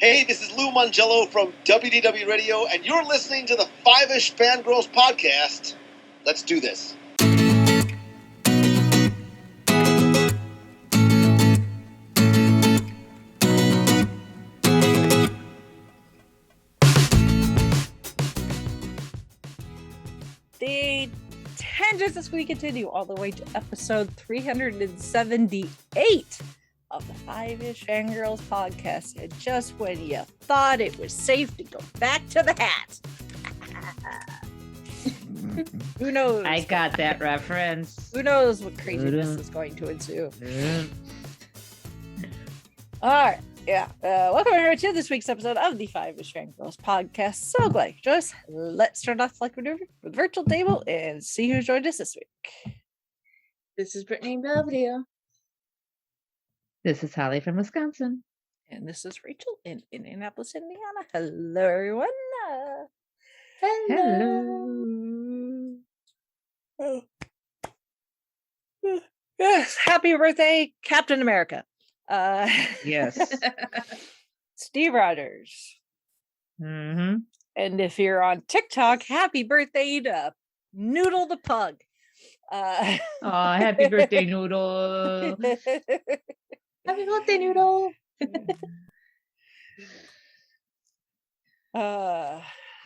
Hey, this is Lou Mangello from WDW Radio, and you're listening to the Five-ish Fangirls podcast. Let's do this. The tangents we continue all the way to episode 378 of the Five-ish Fangirls podcast. And just when you thought it was safe to go back to the hat, who knows? I got that reference. Who knows what craziness is going to ensue? All right. Yeah. Welcome everyone to this week's episode of the Five-ish Fangirls podcast. So glad you joined us. Let's start off like we do with virtual table and see who joined us this week. This is Brittany W. This is Holly from Wisconsin. And this is Rachel in Indianapolis, Indiana. Hello, everyone. Hello. Yes. Happy birthday, Captain America. Yes. Steve Rogers. Mm-hmm. And if you're on TikTok, happy birthday to Noodle the Pug. Happy birthday, Noodle. Happy birthday, Noodle.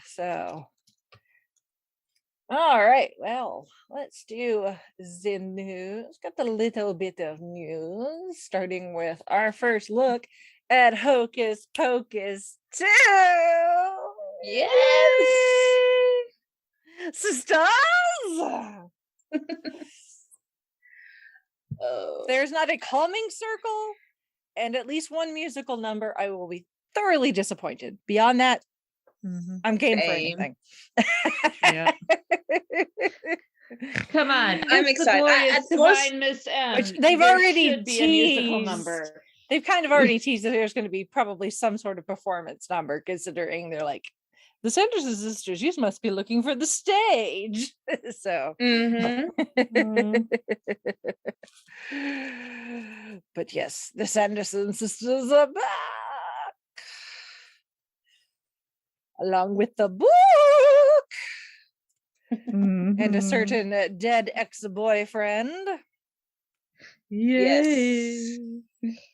So all right, well, let's do the news. Got a little bit of news, starting with our first look at Hocus Pocus 2. Yes. Sisters! Oh. There's not a calming circle and at least one musical number. I will be thoroughly disappointed. Beyond that, I'm game for anything. Yeah. Come on, I'm excited. It's Divine Miss M. Which they've already should be a musical teased. number. They've kind of already teased that there's going to be probably some sort of performance number, considering they're like, the Sanderson sisters, you must be looking for the stage. So, but yes, the Sanderson sisters are back, along with the book and a certain dead ex-boyfriend. Yes.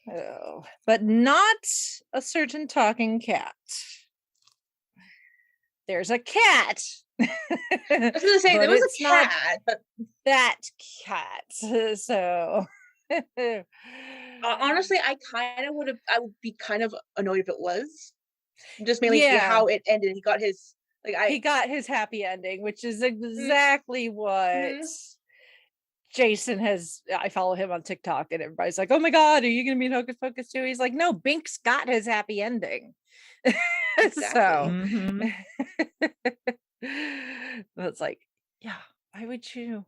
Oh, but not a certain talking cat. There's a cat. I was going to say, there was a cat, but that cat. So honestly, I would be kind of annoyed if it was. Just mainly how it ended. He got his happy ending, which is exactly what Jason has. I follow him on TikTok, and everybody's like, "Oh my god, are you going to be in Hocus Pocus 2?" He's like, "No, Binks got his happy ending." So it's like, yeah, why would you?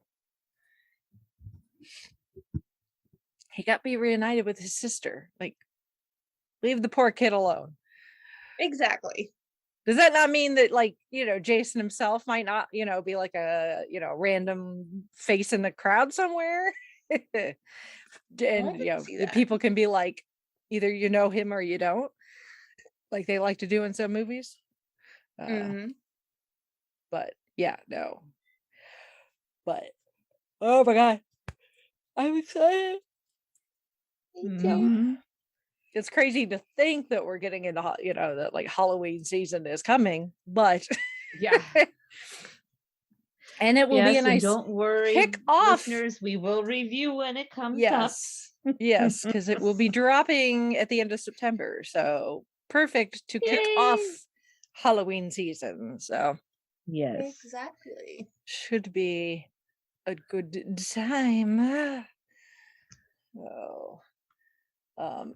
He got be reunited with his sister. Like, leave the poor kid alone. Exactly. Does that not mean that, like, Jason himself might not, be like a, random face in the crowd somewhere? And, people can be like, either you know him or you don't, like they like to do in some movies. But yeah, no. But, oh my God, I'm excited. It's crazy to think that we're getting into, that like Halloween season is coming, but yeah. And it will be a nice, don't worry, kick off. Listeners, we will review when it comes up. Yes, because it will be dropping at the end of September. So perfect to kick off Halloween season. So yes, exactly. Should be a good time.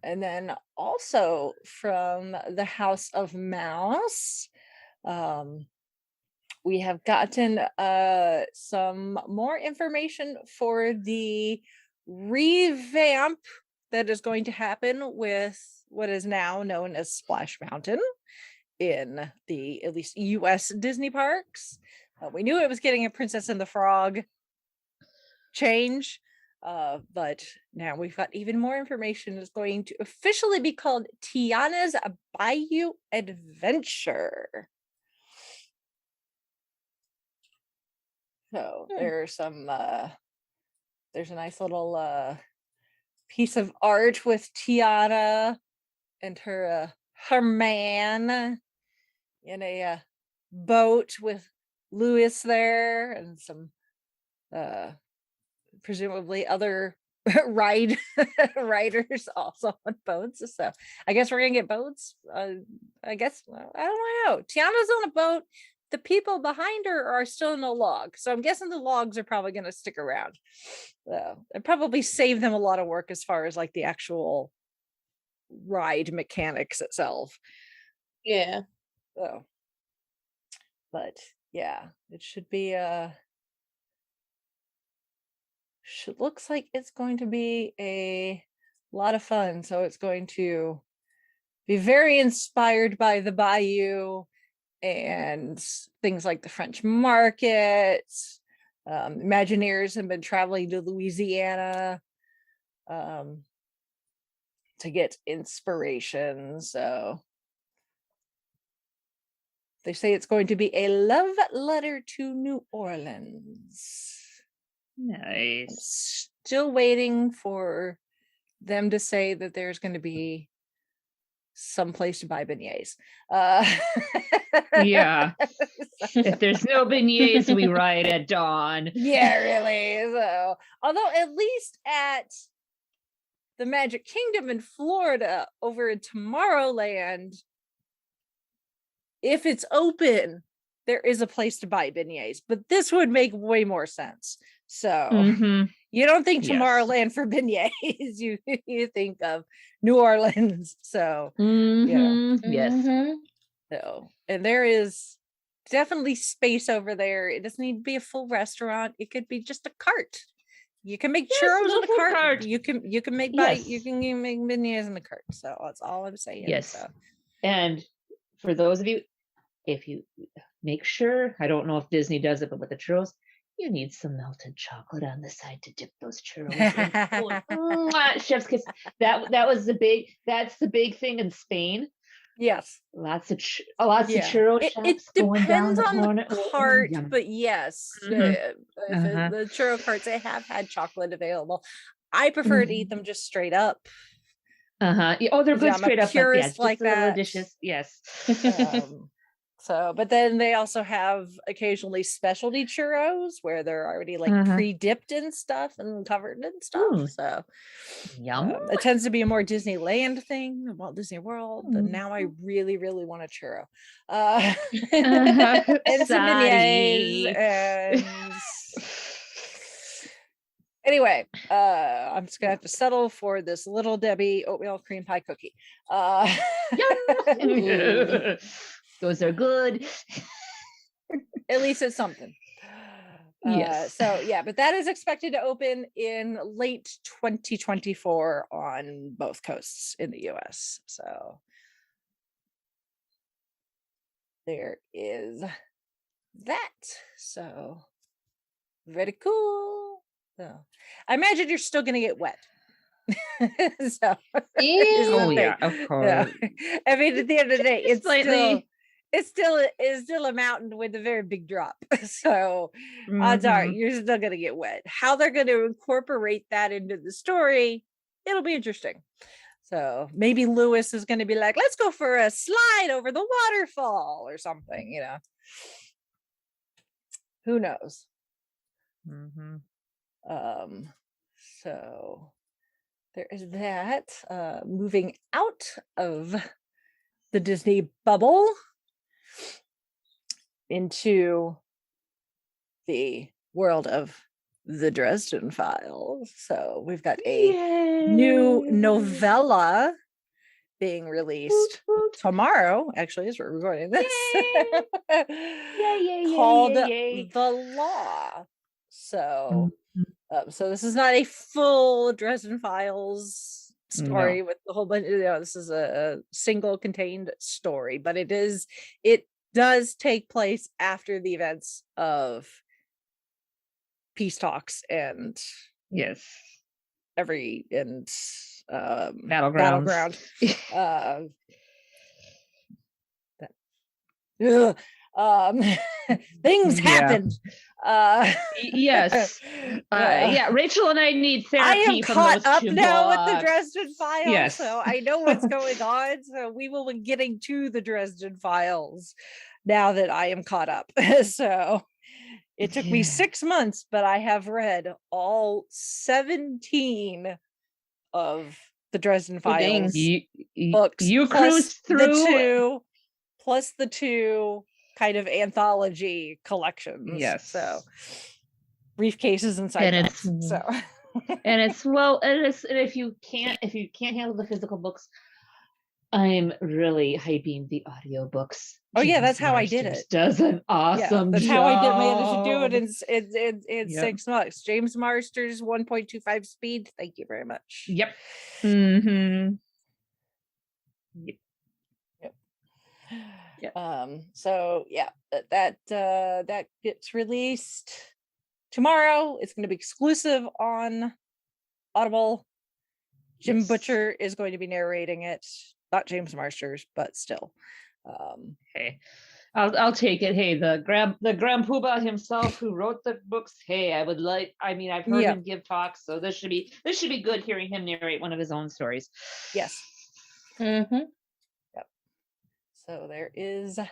And then also from the House of Mouse, we have gotten some more information for the revamp that is going to happen with what is now known as Splash Mountain in the, at least, U.S. Disney parks. We knew it was getting a Princess and the Frog change, But now we've got even more information. It's going to officially be called Tiana's Bayou Adventure. So there's a nice little piece of art with Tiana and her man in a boat with Lewis there, and some presumably other riders also on boats. So I guess we're gonna get boats. I guess I don't know. Tiana's on a boat. The people behind her are still in a log, so I'm guessing the logs are probably going to stick around. And probably save them a lot of work as far as like the actual ride mechanics itself. Yeah. So, but yeah, it should be looks like it's going to be a lot of fun. So it's going to be very inspired by the Bayou and things like the French market. Imagineers have been traveling to Louisiana to get inspiration. So they say it's going to be a love letter to New Orleans. Nice. I'm still waiting for them to say that there's going to be some place to buy beignets. Yeah. If there's no beignets, we ride at dawn. Yeah, really. So, although at least at the Magic Kingdom in Florida, over in Tomorrowland, if it's open, there is a place to buy beignets. But this would make way more sense. So you don't think Tomorrowland for beignets, you think of New Orleans. So yes. So, and there is definitely space over there. It doesn't need to be a full restaurant. It could be just a cart. You can make churros in the cart. You can make you can make beignets in the cart. So that's all I'm saying. Yes. So. And for those of you, if you make sure, I don't know if Disney does it, but with the churros, you need some melted chocolate on the side to dip those churros in. Chef's kiss. That's the big thing in Spain. Yes, lots of churro shops. It depends on the cart, but yes, the churro carts, they have had chocolate available. I prefer to eat them just straight up. Oh, they're good straight up. Purist like that. Delicious. Yes. So, but then they also have occasionally specialty churros where they're already like pre-dipped in stuff and covered in stuff. So yum. It tends to be a more Disneyland thing, Walt Disney World. And now I really, really want a churro. And some beignets and anyway, I'm just gonna have to settle for this Little Debbie oatmeal cream pie cookie. Those are good. At least it's something. Yes. So yeah, but that is expected to open in late 2024 on both coasts in the US. So there is that. So very cool. So I imagine you're still gonna get wet. So yeah, of course. I mean, at the end of the day, it's still a mountain with a very big drop. So odds are you're still gonna get wet. How they're gonna incorporate that into the story, it'll be interesting. So maybe Lewis is gonna be like, let's go for a slide over the waterfall or something, you know. Who knows? So there is that. Moving out of the Disney bubble into the world of the Dresden Files. So we've got a new novella being released tomorrow, actually, as we're recording this, called The Law. So so this is not a full Dresden Files story with the whole bunch. This is a single contained story, but it does take place after the events of peace talks and Yes. Battleground. Things happened. Yes. Rachel and I need therapy. I am from caught those up two now books. with the Dresden Files, Yes. so I know what's going on. So we will be getting to the Dresden Files now that I am caught up. So it took me 6 months, but I have read all 17 of the Dresden Files books. You cruised through the two kind of anthology collections. Yes. So briefcases and side backs. So and if you can't handle the physical books, I'm really hyping the audiobooks. Oh yeah, that's how I did it. Does an awesome that's job. how I managed to do it in 6 months. James Marsters 1.25 speed. Thank you very much. Yep. Mm-hmm. Yep. So yeah, that gets released tomorrow. It's going to be exclusive on Audible. Jim Butcher is going to be narrating it, not James Marsters, but still. Hey, I'll take it. Hey, the grandpooba himself who wrote the books. Hey, I've heard him give talks, so this should be good hearing him narrate one of his own stories. Yes. Mm-hmm. Yep. So there is that.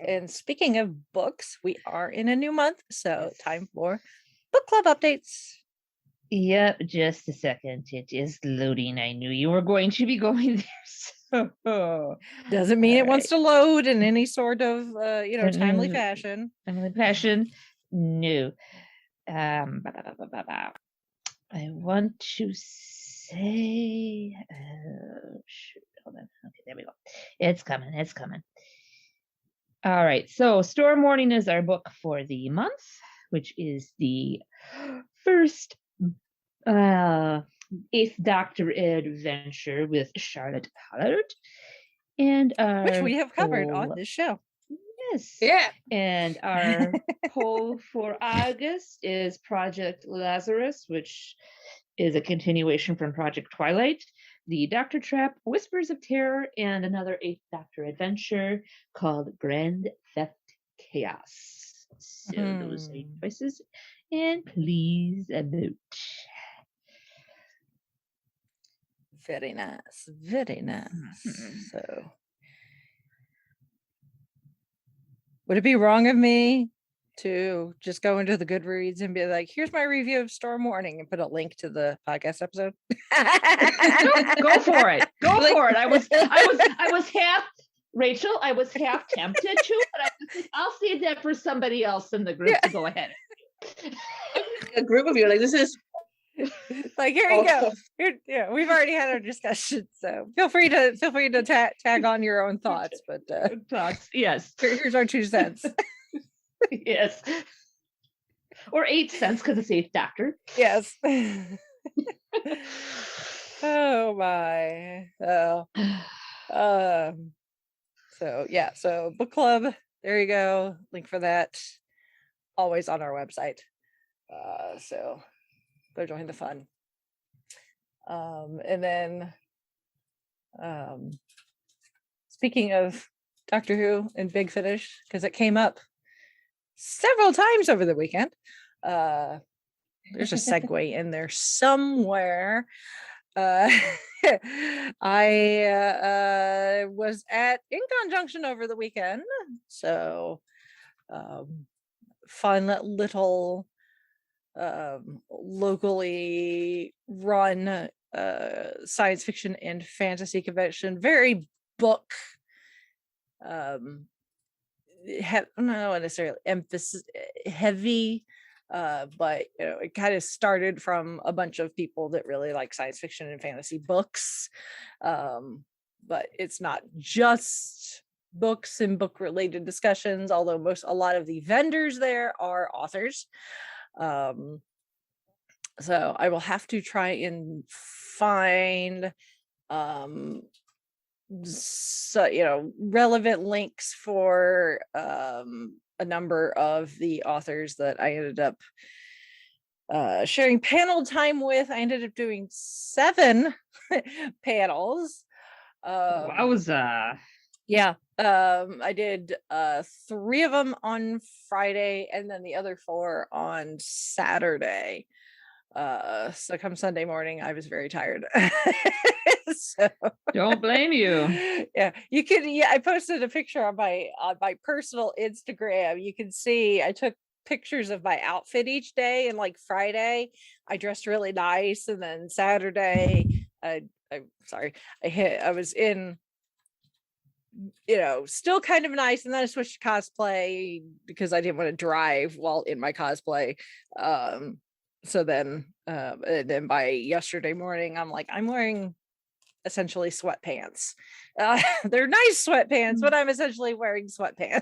And speaking of books, we are in a new month, so time for book club updates. Yep, just a second. It is loading. I knew you were going to be going there. So doesn't mean it wants to load in any sort of timely fashion. Timely fashion. No. I want to say hold on. Okay, there we go. It's coming. All right. So Storm Warning is our book for the month, which is the first 8th Doctor adventure with Charlotte Pollard, and which we have covered on this show. Yes. Yeah. And our poll for August is Project Lazarus, which is a continuation from Project Twilight, The Doctor Trap, Whispers of Terror, and another 8th Doctor adventure called Grand Theft Chaos. So those 8 choices, and please vote. Very nice. Very nice. So would it be wrong of me to just go into the Goodreads and be like, here's my review of Storm Warning and put a link to the podcast episode? Go for it. Go for it. I was half Rachel, I was half tempted to, but I'll save that for somebody else in the group to go ahead. A group of you, like, this is like, here you go. Here, we've already had our discussion, so feel free to tag on your own thoughts. But thoughts, yes. Here's our 2 cents. Yes, or 8 cents because it's 8th Doctor. Yes. Oh my. So book club. There you go. Link for that. Always on our website. So go join the fun. And then speaking of Doctor Who and Big Finish, because it came up several times over the weekend. There's a segue in there somewhere. I was at InConJunction over the weekend, so fun little locally run science fiction and fantasy convention. Very book not necessarily emphasis heavy, but it kind of started from a bunch of people that really like science fiction and fantasy books, but it's not just books and book related discussions, although a lot of the vendors there are authors. So I will have to try and find relevant links for a number of the authors that I ended up sharing panel time with. I ended up doing 7 panels. Wowza. Yeah. I did 3 of them on Friday and then the other 4 on Saturday. So come Sunday morning, I was very tired. So don't blame you. Yeah, you could. Yeah, I posted a picture on my personal Instagram. You can see I took pictures of my outfit each day, and like Friday, I dressed really nice, and then Saturday, I was in, still kind of nice, and then I switched to cosplay because I didn't want to drive while in my cosplay. So then by yesterday morning, I'm wearing essentially sweatpants. They're nice sweatpants, but I'm essentially wearing sweatpants.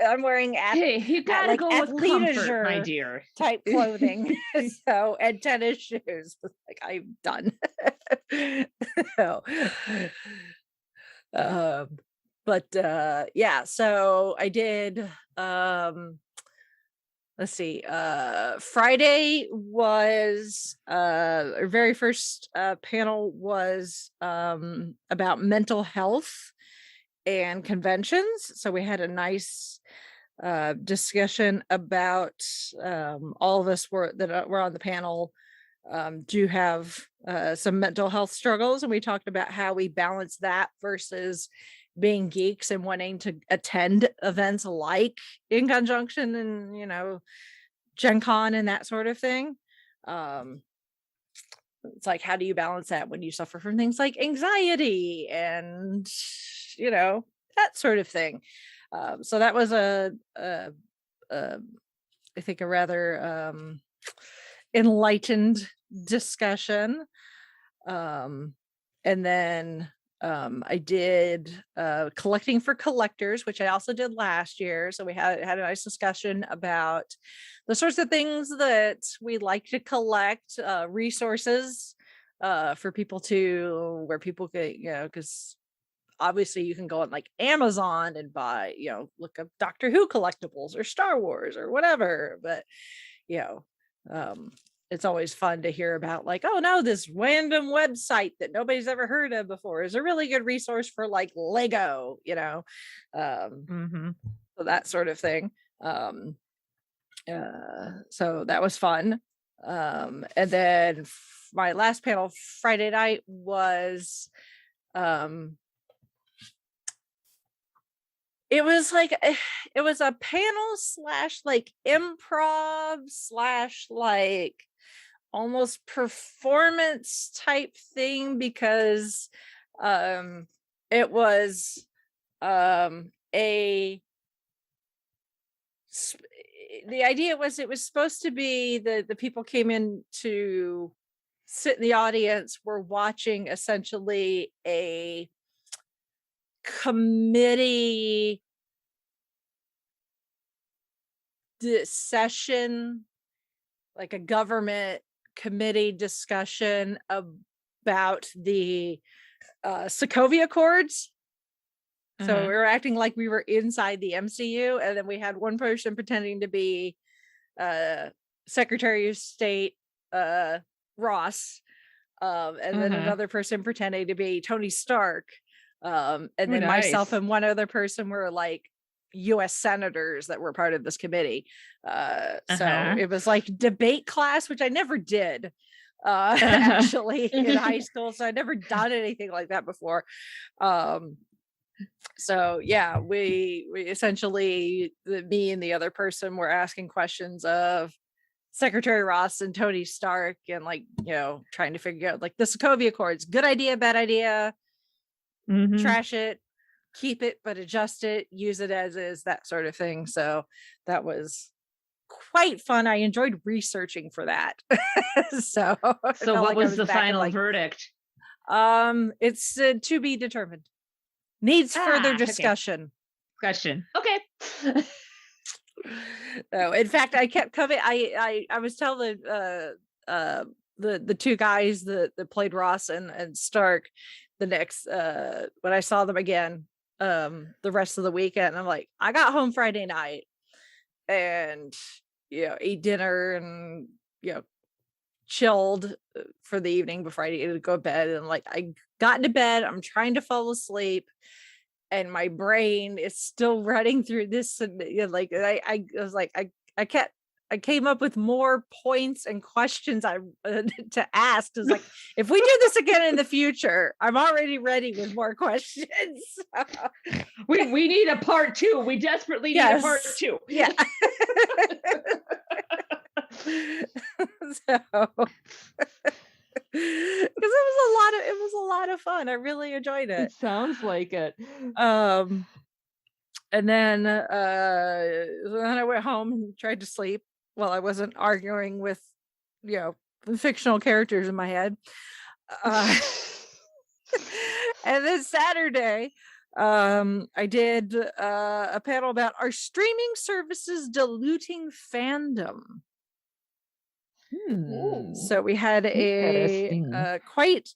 I'm wearing you gotta go with comfort, my dear, type clothing. So, and tennis shoes. Like, I'm done. So, yeah, so I did let's see, Friday was our very first panel was about mental health and conventions. So we had a nice discussion about all of us that were on the panel do have some mental health struggles, and we talked about how we balance that versus being geeks and wanting to attend events like InConJunction and Gen Con and that sort of thing. It's like, how do you balance that when you suffer from things like anxiety and that sort of thing? So that was I think a rather enlightened discussion. And then I did collecting for collectors, which I also did last year. So we had a nice discussion about the sorts of things that we like to collect, resources for people where people could, because obviously you can go on like Amazon and buy, look up Doctor Who collectibles or Star Wars or whatever. But, it's always fun to hear about, like, oh no, this random website that nobody's ever heard of before is a really good resource for like Lego, so that sort of thing. So that was fun. And then my last panel Friday night was it was a panel / like improv / like almost performance type thing, because it was the idea was it was supposed to be the people came in to sit in the audience, were watching essentially a committee session, like a government committee discussion about the Sokovia Accords. So we were acting like we were inside the MCU, and then we had one person pretending to be Secretary of State Ross, and then another person pretending to be Tony Stark, and then myself and one other person were like US senators that were part of this committee. So it was like debate class, which I never did actually in high school. So I'd never done anything like that before. So yeah, we essentially, me and the other person were asking questions of Secretary Ross and Tony Stark, and like, trying to figure out like the Sokovia Accords, good idea, bad idea, trash it, keep it, but adjust it, use it as is, that sort of thing. So that was quite fun. I enjoyed researching for that. So what was the final verdict? It's to be determined. Needs further discussion. Question. Okay. No, in fact, I kept coming. I was telling the two guys that played Ross and Stark the next when I saw them again the rest of the weekend. I'm like, I got home Friday night and ate dinner and chilled for the evening before I needed to go to bed. And like, I got into bed, I'm trying to fall asleep, and my brain is still running through this. And like, I was like, I came up with more points and questions to ask. It's like, if we do this again in the future, I'm already ready with more questions. We need a part 2. We desperately need a part 2. Yeah. So because it was a lot of fun. I really enjoyed it. It sounds like it. And then I went home and tried to sleep while I wasn't arguing with, fictional characters in my head. And then Saturday, I did a panel about are streaming services diluting fandom. So we had a quite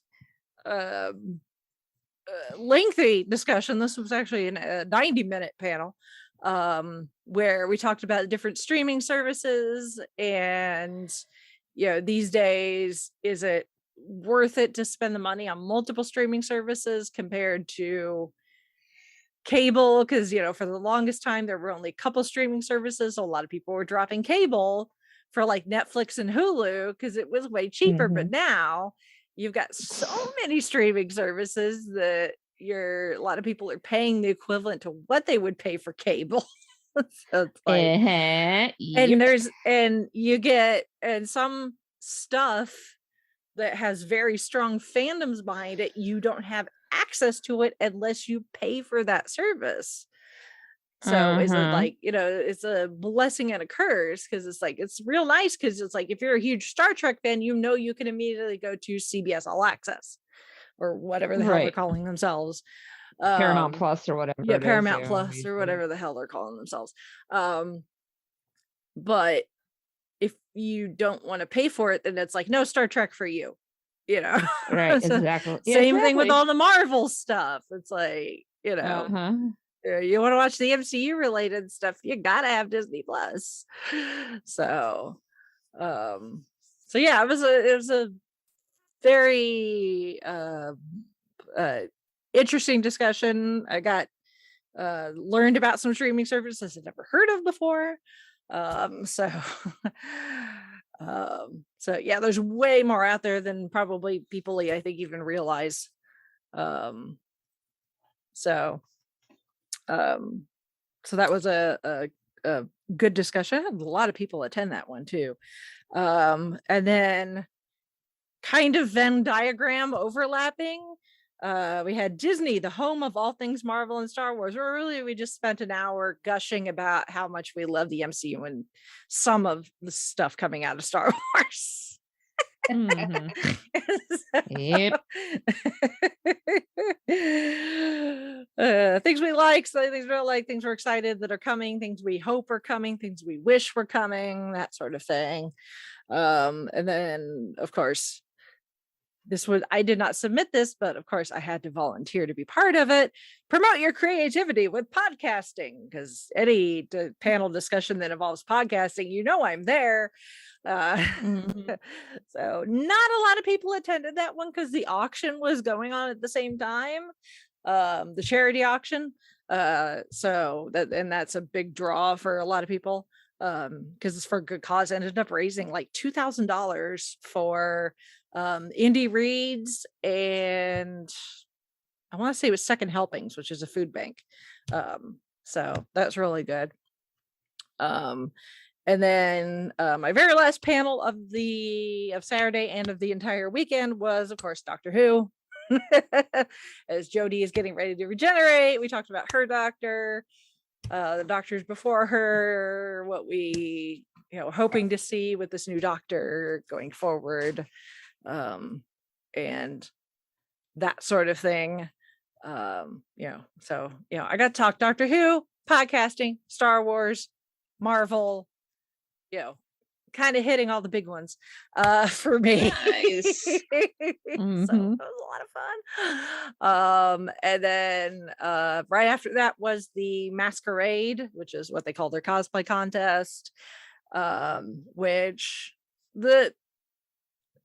lengthy discussion. This was actually a 90-minute panel where we talked about different streaming services, and these days, is it worth it to spend the money on multiple streaming services compared to cable? Because for the longest time there were only a couple streaming services, so a lot of people were dropping cable for like Netflix and Hulu because it was way cheaper. But now you've got so many streaming services that a lot of people are paying the equivalent to what they would pay for cable. So it's like, and you get some stuff that has very strong fandoms behind it. You don't have access to it unless you pay for that service. So is it like, it's a blessing and a curse, because it's like, it's real nice because it's like, if you're a huge Star Trek fan, you can immediately go to CBS All Access or whatever the hell they're calling themselves. Paramount Plus or whatever. Yeah, Paramount Plus or whatever the hell they're calling themselves. But if you don't want to pay for it, then it's like, no Star Trek for you. Right, So, exactly. Same thing with all the Marvel stuff. It's like, you want to watch the MCU related stuff, you gotta have Disney Plus. So yeah, it was a very interesting discussion. I got learned about some streaming services I'd never heard of before. So yeah, there's way more out there than probably people I think even realize. So that was a good discussion. A lot of people attend that one too. And then kind of Venn diagram overlapping. We had Disney, the home of all things Marvel and Star Wars. Or really, we just spent an hour gushing about how much we love the MCU and some of the stuff coming out of Star Wars. Yep. Things we like, so things we don't like, things we're excited that are coming, things we hope are coming, things we wish were coming, that sort of thing. And then, of course, I did not submit this, but of course I had to volunteer to be part of it. Promote your creativity with podcasting, because any panel discussion that involves podcasting, I'm there. So not a lot of people attended that one because the auction was going on at the same time, the charity auction. So that's a big draw for a lot of people, because it's for a good cause. I ended up raising like $2,000 for indie reads, and I want to say it was Second Helpings, which is a food bank. So that's really good. And then my very last panel of Saturday and of the entire weekend was, of course, Doctor Who. As Jodie is getting ready to regenerate, we talked about her doctor, the doctors before her, what we hoping to see with this new doctor going forward, and that sort of thing. So I got to talk Doctor Who, podcasting, Star Wars, Marvel, kind of hitting all the big ones for me. Nice. So it was a lot of fun. And then right after that was the Masquerade, which is what they call their cosplay contest, which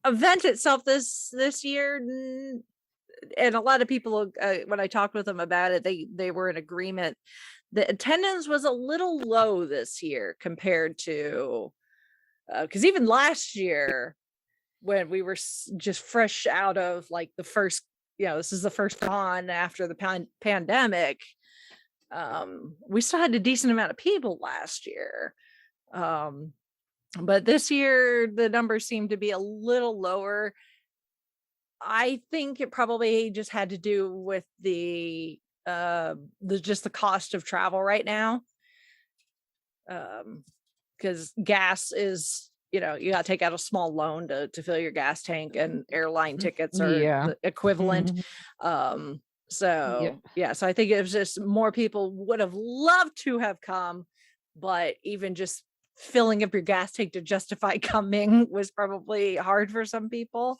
event itself this year, and a lot of people, when I talked with them about it, they were in agreement. The attendance was a little low this year compared to, because even last year when we were just fresh out of like the first, this is the first con after the pandemic. We still had a decent amount of people last year. But this year the numbers seem to be a little lower. I think it probably just had to do with the cost of travel right now. Because gas is, you got to take out a small loan to fill your gas tank, and airline tickets are the equivalent. So I think it was just more people would have loved to have come, but even just filling up your gas tank to justify coming was probably hard for some people.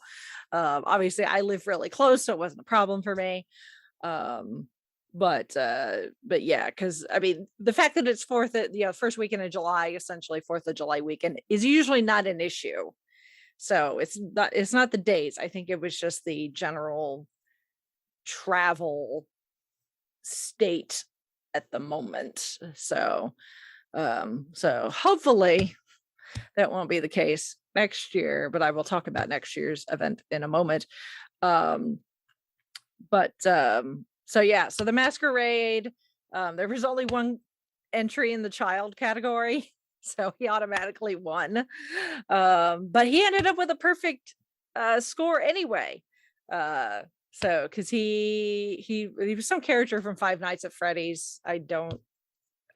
Obviously I live really close, so it wasn't a problem for me. But yeah, because I mean the fact that it's first weekend of July, essentially 4th of July weekend, is usually not an issue. So it's not the days. I think it was just the general travel state at the moment. So hopefully that won't be the case next year, but I will talk about next year's event in a moment. So the masquerade, there was only one entry in the child category, so he automatically won. But he ended up with a perfect score anyway. So because he was some character from Five Nights at Freddy's.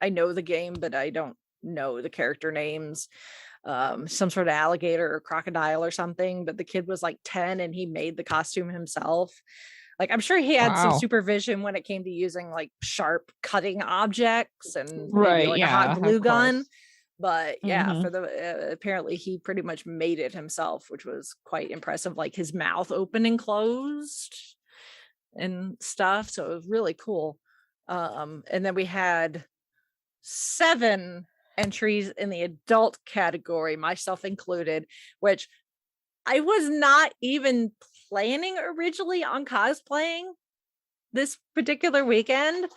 I know the game, but I don't know the character names. Some sort of alligator or crocodile or something, but the kid was like 10 and he made the costume himself. Like, I'm sure he had some supervision when it came to using like sharp cutting objects and maybe like a hot glue gun. But yeah, for the apparently he pretty much made it himself, which was quite impressive. Like his mouth open and closed and stuff. So it was really cool. And then we had 7 entries in the adult category, myself included, which I was not even planning originally on cosplaying this particular weekend.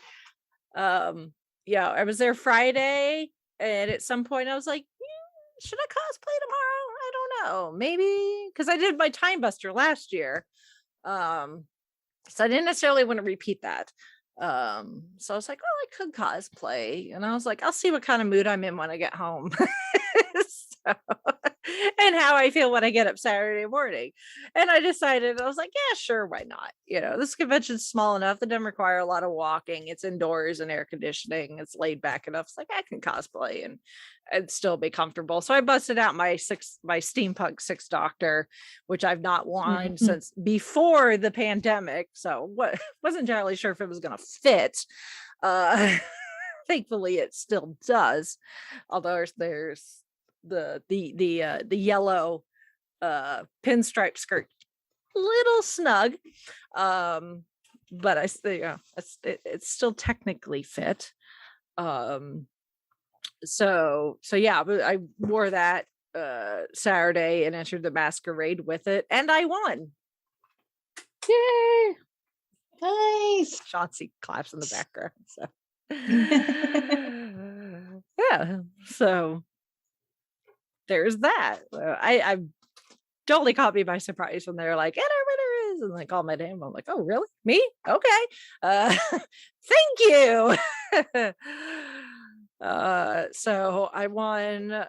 I was there Friday, and at some point I was like, should I cosplay tomorrow? I don't know, maybe, because I did my Time Buster last year. So I didn't necessarily want to repeat that. So I was like, I could cosplay, and I was like, I'll see what kind of mood I'm in when I get home. And how I feel when I get up Saturday morning. And I decided, I was like, yeah, sure, why not? This convention's small enough that doesn't require a lot of walking. It's indoors and air conditioning. It's laid back enough. It's like I can cosplay and still be comfortable. So I busted out my steampunk 6 Doctor, which I've not worn since before the pandemic. So wasn't entirely sure if it was gonna fit. Thankfully it still does. Although there's the yellow pinstripe skirt, little snug, but I still it's still technically fit. So yeah, I wore that Saturday and entered the masquerade with it, and I won. Yay! Nice. Chauncey claps in the background. So yeah, so there's that. I totally caught me by surprise when they're like, and our winner is, and like all my name. I'm like, oh really? Me? Okay. Thank you. So I won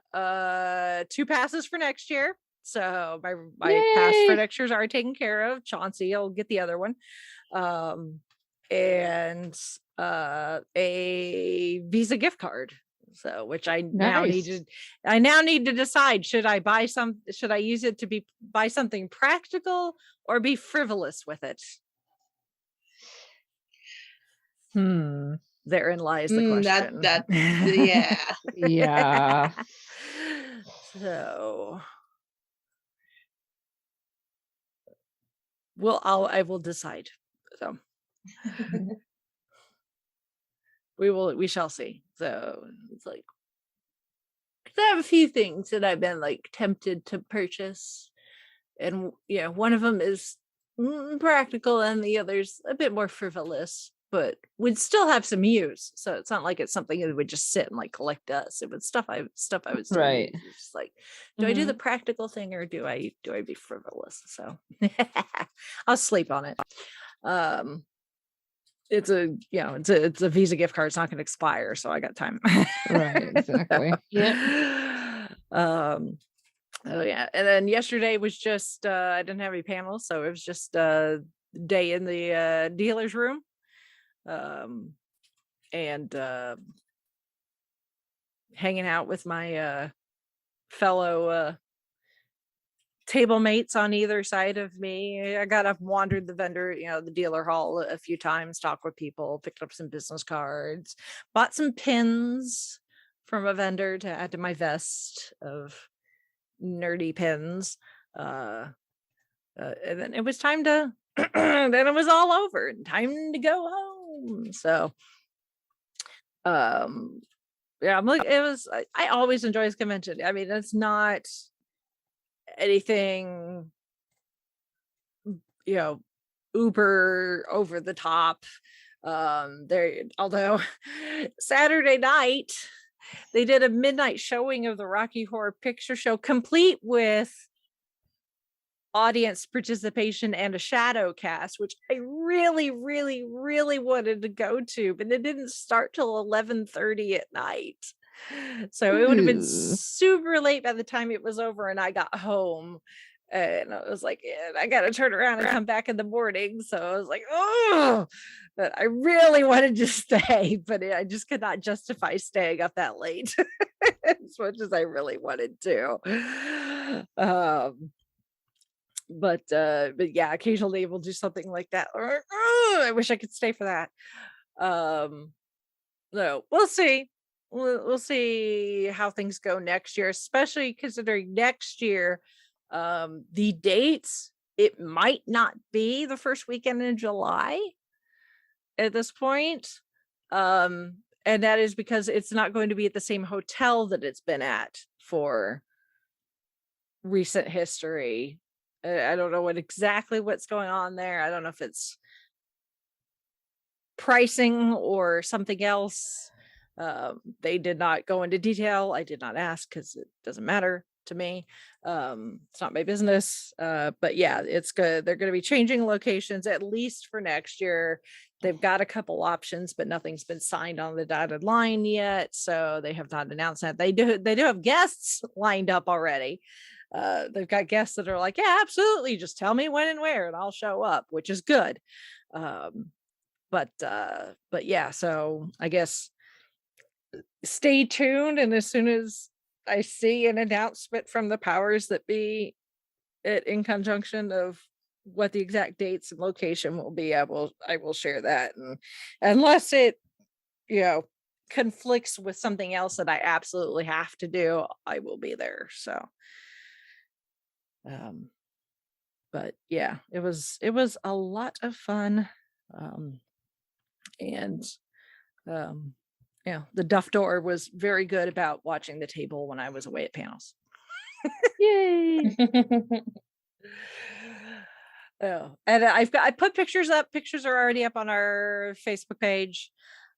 2 passes for next year. So my pass for next year's are taken care of. Chauncey will get the other one. And a Visa gift card. So which I now need to decide, should I use it to buy something practical or be frivolous with it? Therein lies the question. Yeah. Yeah. So I will decide. So we shall see. So it's like, I have a few things that I've been like tempted to purchase, and one of them is practical and the other's a bit more frivolous, but would still have some use. So it's not like it's something that would just sit and like collect dust. It was stuff I would still Right. use. It's like, do I do the practical thing or do I be frivolous? So I'll sleep on it. It's a Visa gift card. It's not going to expire, so I got time. Right, exactly. Yeah. Oh yeah, and then yesterday was just I didn't have any panels, so it was just day in the dealer's room, and hanging out with my fellow table mates on either side of me. I got up, wandered the vendor, the dealer hall a few times, talked with people, picked up some business cards, bought some pins from a vendor to add to my vest of nerdy pins. And then it was time to then it was all over and time to go home. So yeah, I'm like, I always enjoy this convention. I mean, it's not anything uber over the top. Although Saturday night they did a midnight showing of the Rocky Horror Picture Show, complete with audience participation and a shadow cast, which I really, really, really wanted to go to, but it didn't start till 11:30 at night. So it would have been super late by the time it was over and I got home. And I was like, I got to turn around and come back in the morning. So I was like, oh, but I really wanted to stay, but I just could not justify staying up that late as much as I really wanted to. But yeah, occasionally we'll do something like that. Or I wish I could stay for that. So we'll see. We'll see how things go next year, especially considering next year the dates, it might not be the first weekend in July at this point, and that is because it's not going to be at the same hotel that it's been at for recent history. I don't know exactly what's going on there. I don't know if it's pricing or something else. They did not go into detail. I did not ask because it doesn't matter to me. It's not my business. But yeah, it's good. They're going to be changing locations at least for next year. They've got a couple options, but nothing's been signed on the dotted line yet. So they have not announced that. They do have guests lined up already. They've got guests that are like, yeah, absolutely. Just tell me when and where and I'll show up, which is good. But yeah, so I guess stay tuned. And as soon as I see an announcement from the powers that be at InConJunction of what the exact dates and location will be, I will share that. And unless it, conflicts with something else that I absolutely have to do, I will be there. So, but yeah, it was a lot of fun. And the Duff Door was very good about watching the table when I was away at panels. Yay! Oh, and I put pictures up. Pictures are already up on our Facebook page.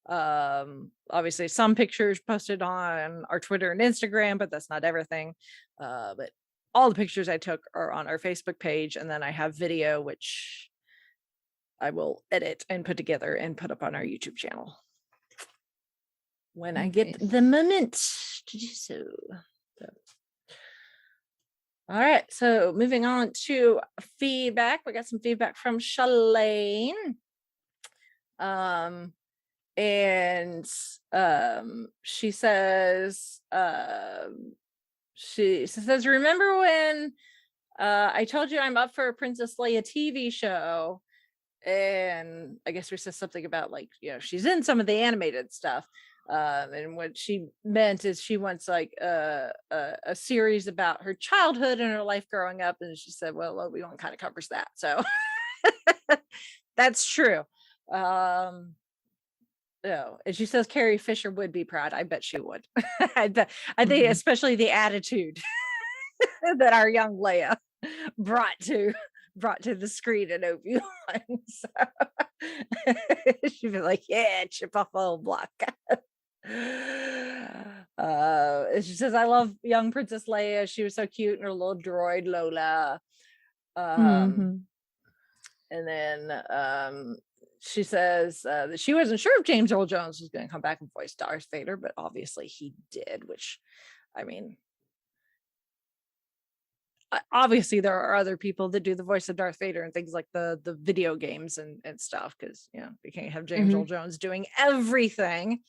Obviously some pictures posted on our Twitter and Instagram, but that's not everything. But all the pictures I took are on our Facebook page, and then I have video which I will edit and put together and put up on our YouTube channel when I get the moment to do so. All right, so moving on to feedback. We got some feedback from Shalane. And she says, remember when I told you I'm up for a Princess Leia TV show? And I guess we said something about she's in some of the animated stuff. And what she meant is she wants a series about her childhood and her life growing up. And she said, well, Obi-Wan kind of covers that. So that's true. And she says Carrie Fisher would be proud. I bet she would. I think especially the attitude that our young Leia brought to the screen in Obi-Wan. So she'd be like, yeah, chip off a little block. She says, I love young Princess Leia. She was so cute, and her little droid Lola. And then she says that she wasn't sure if James Earl Jones was going to come back and voice Darth Vader, but obviously he did, which, I mean, obviously there are other people that do the voice of Darth Vader and things like the video games and stuff, because we can't have James Earl Jones doing everything.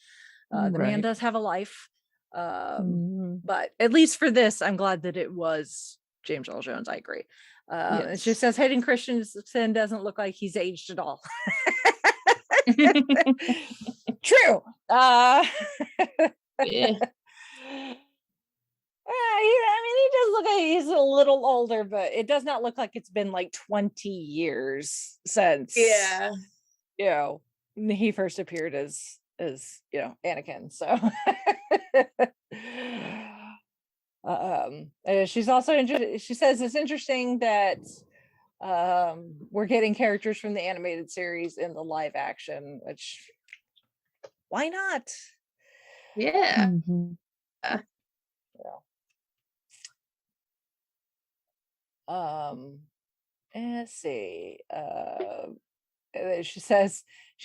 The man does have a life, but at least for this, I'm glad that it was James Earl Jones. I agree. Yes. She says Hayden Christensen doesn't look like he's aged at all. True. Yeah. He does look like he's a little older, but it does not look like it's been like 20 years since he first appeared as Anakin. So she's also interested. She says it's interesting that we're getting characters from the animated series in the live action, which why not? Yeah. Let's see. She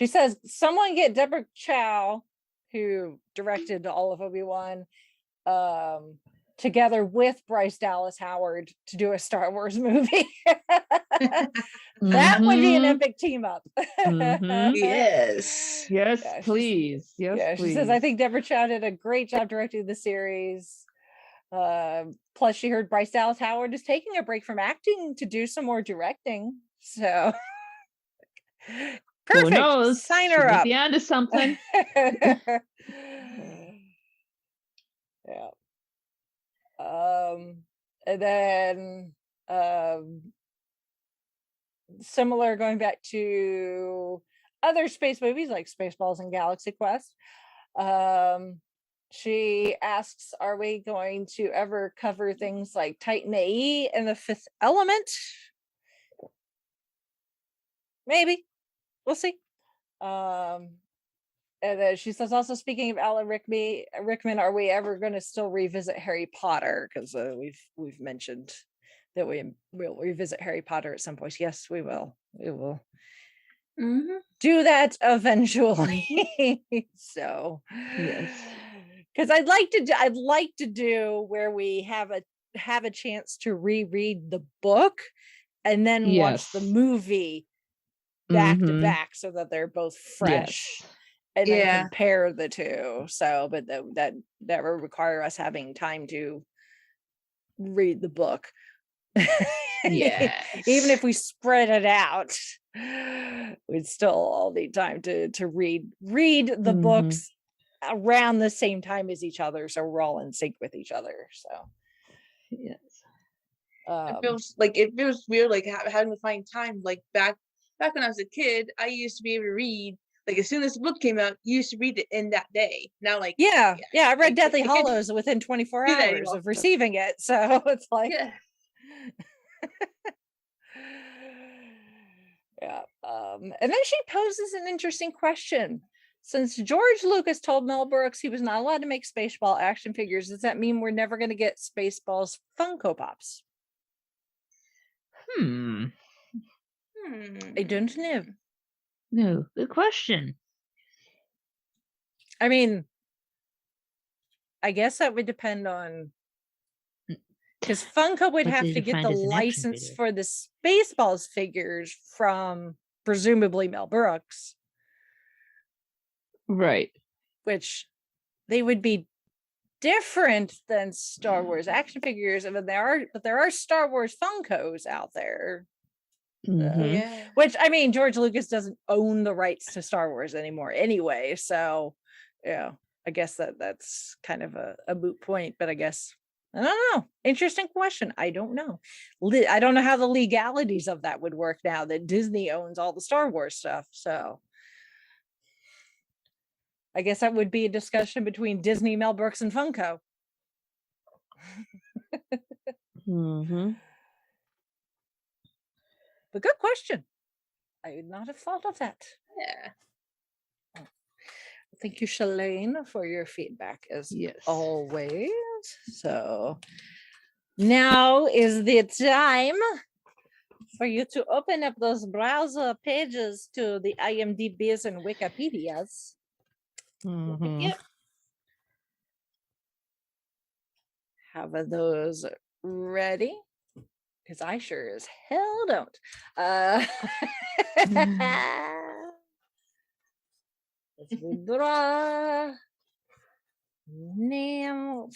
says someone get Deborah Chow, who directed all of Obi-Wan, together with Bryce Dallas Howard to do a Star Wars movie. That would be an epic team up. Yes, please. Yes, please. She says, I think Deborah Chow did a great job directing the series. Plus she heard Bryce Dallas Howard is taking a break from acting to do some more directing. So perfect. Who knows? Sign her up. At the end of something. Yeah. And then similar, going back to other space movies like Spaceballs and Galaxy Quest. She asks, are we going to ever cover things like Titan AE and the Fifth Element? Maybe. We'll see. And then she says, also speaking of Alan Rickman, are we ever going to still revisit Harry Potter? Because we've mentioned that we will revisit Harry Potter at some point. Yes, we will. We will do that eventually. So yes. Because I'd like to do where we have a chance to reread the book and then watch the movie back to back, so that they're both fresh and then compare the two. So, but that would require us having time to read the book. Even if we spread it out, we'd still all need time to read the books around the same time as each other, so we're all in sync with each other. So yes, it feels weird, like having to find time. Like back when I was a kid, I used to be able to read, like as soon as the book came out, you used to read it in that day. Now, like I read Deathly Hallows within 24 hours of receiving it, so it's like and then she poses an interesting question. Since George Lucas told Mel Brooks he was not allowed to make Spaceball action figures, does that mean we're never going to get Spaceballs Funko Pops? I don't know. No, good question. I mean, I guess that would depend on, because Funko would have to get the license for the Spaceballs figures from presumably Mel Brooks. Right. Which they would be different than Star Wars action figures. I mean, there are Star Wars Funkos out there. Which, I mean, George Lucas doesn't own the rights to Star Wars anymore anyway. So, I guess that's kind of a moot point, but I guess, I don't know. Interesting question. I don't know. I don't know how the legalities of that would work now that Disney owns all the Star Wars stuff. So I guess that would be a discussion between Disney, Mel Brooks, and Funko. But good question. I would not have thought of that. Yeah. Thank you, Shalane, for your feedback as Yes. always. So now is the time for you to open up those browser pages to the IMDb's and Wikipedias. Mhm. Yep. Have those ready? Because I sure as hell don't. Let's withdraw name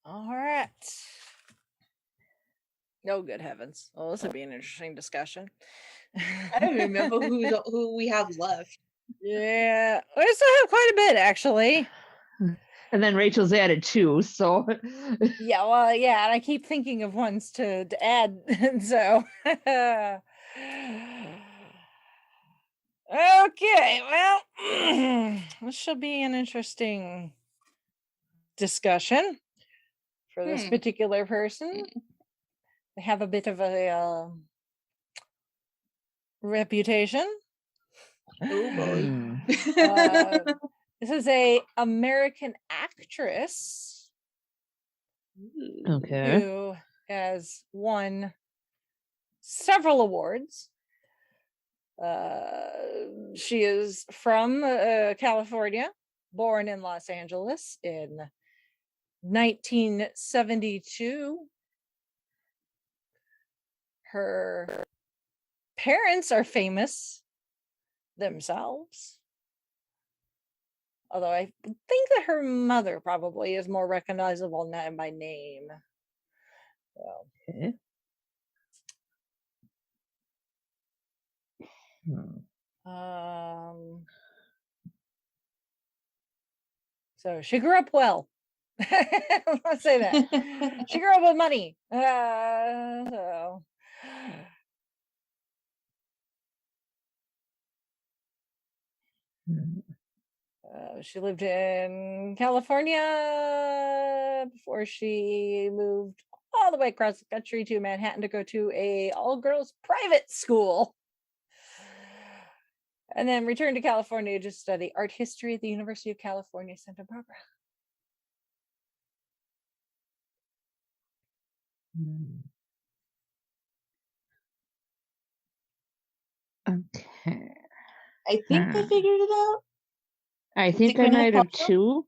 all right. Oh, good heavens. Well, this would be an interesting discussion. I don't remember who we have left. Yeah, we still have quite a bit, actually. And then Rachel's added 2, so Yeah, well, yeah, and I keep thinking of ones to add, and so okay, well, this should be an interesting discussion for this particular person. They have a bit of a reputation. Oh boy. This is a American actress okay. who has won several awards. She is from California, born in Los Angeles in 1972. Her parents are famous themselves. Although I think that her mother probably is more recognizable by name. So. Okay. So she grew up well. Let's say that. She grew up with money. So. She lived in California before she moved all the way across the country to Manhattan to go to a all-girls private school. And then returned to California to study art history at the University of California, Santa Barbara. Okay. I think I figured it out. I think I might have Paltrow? 2.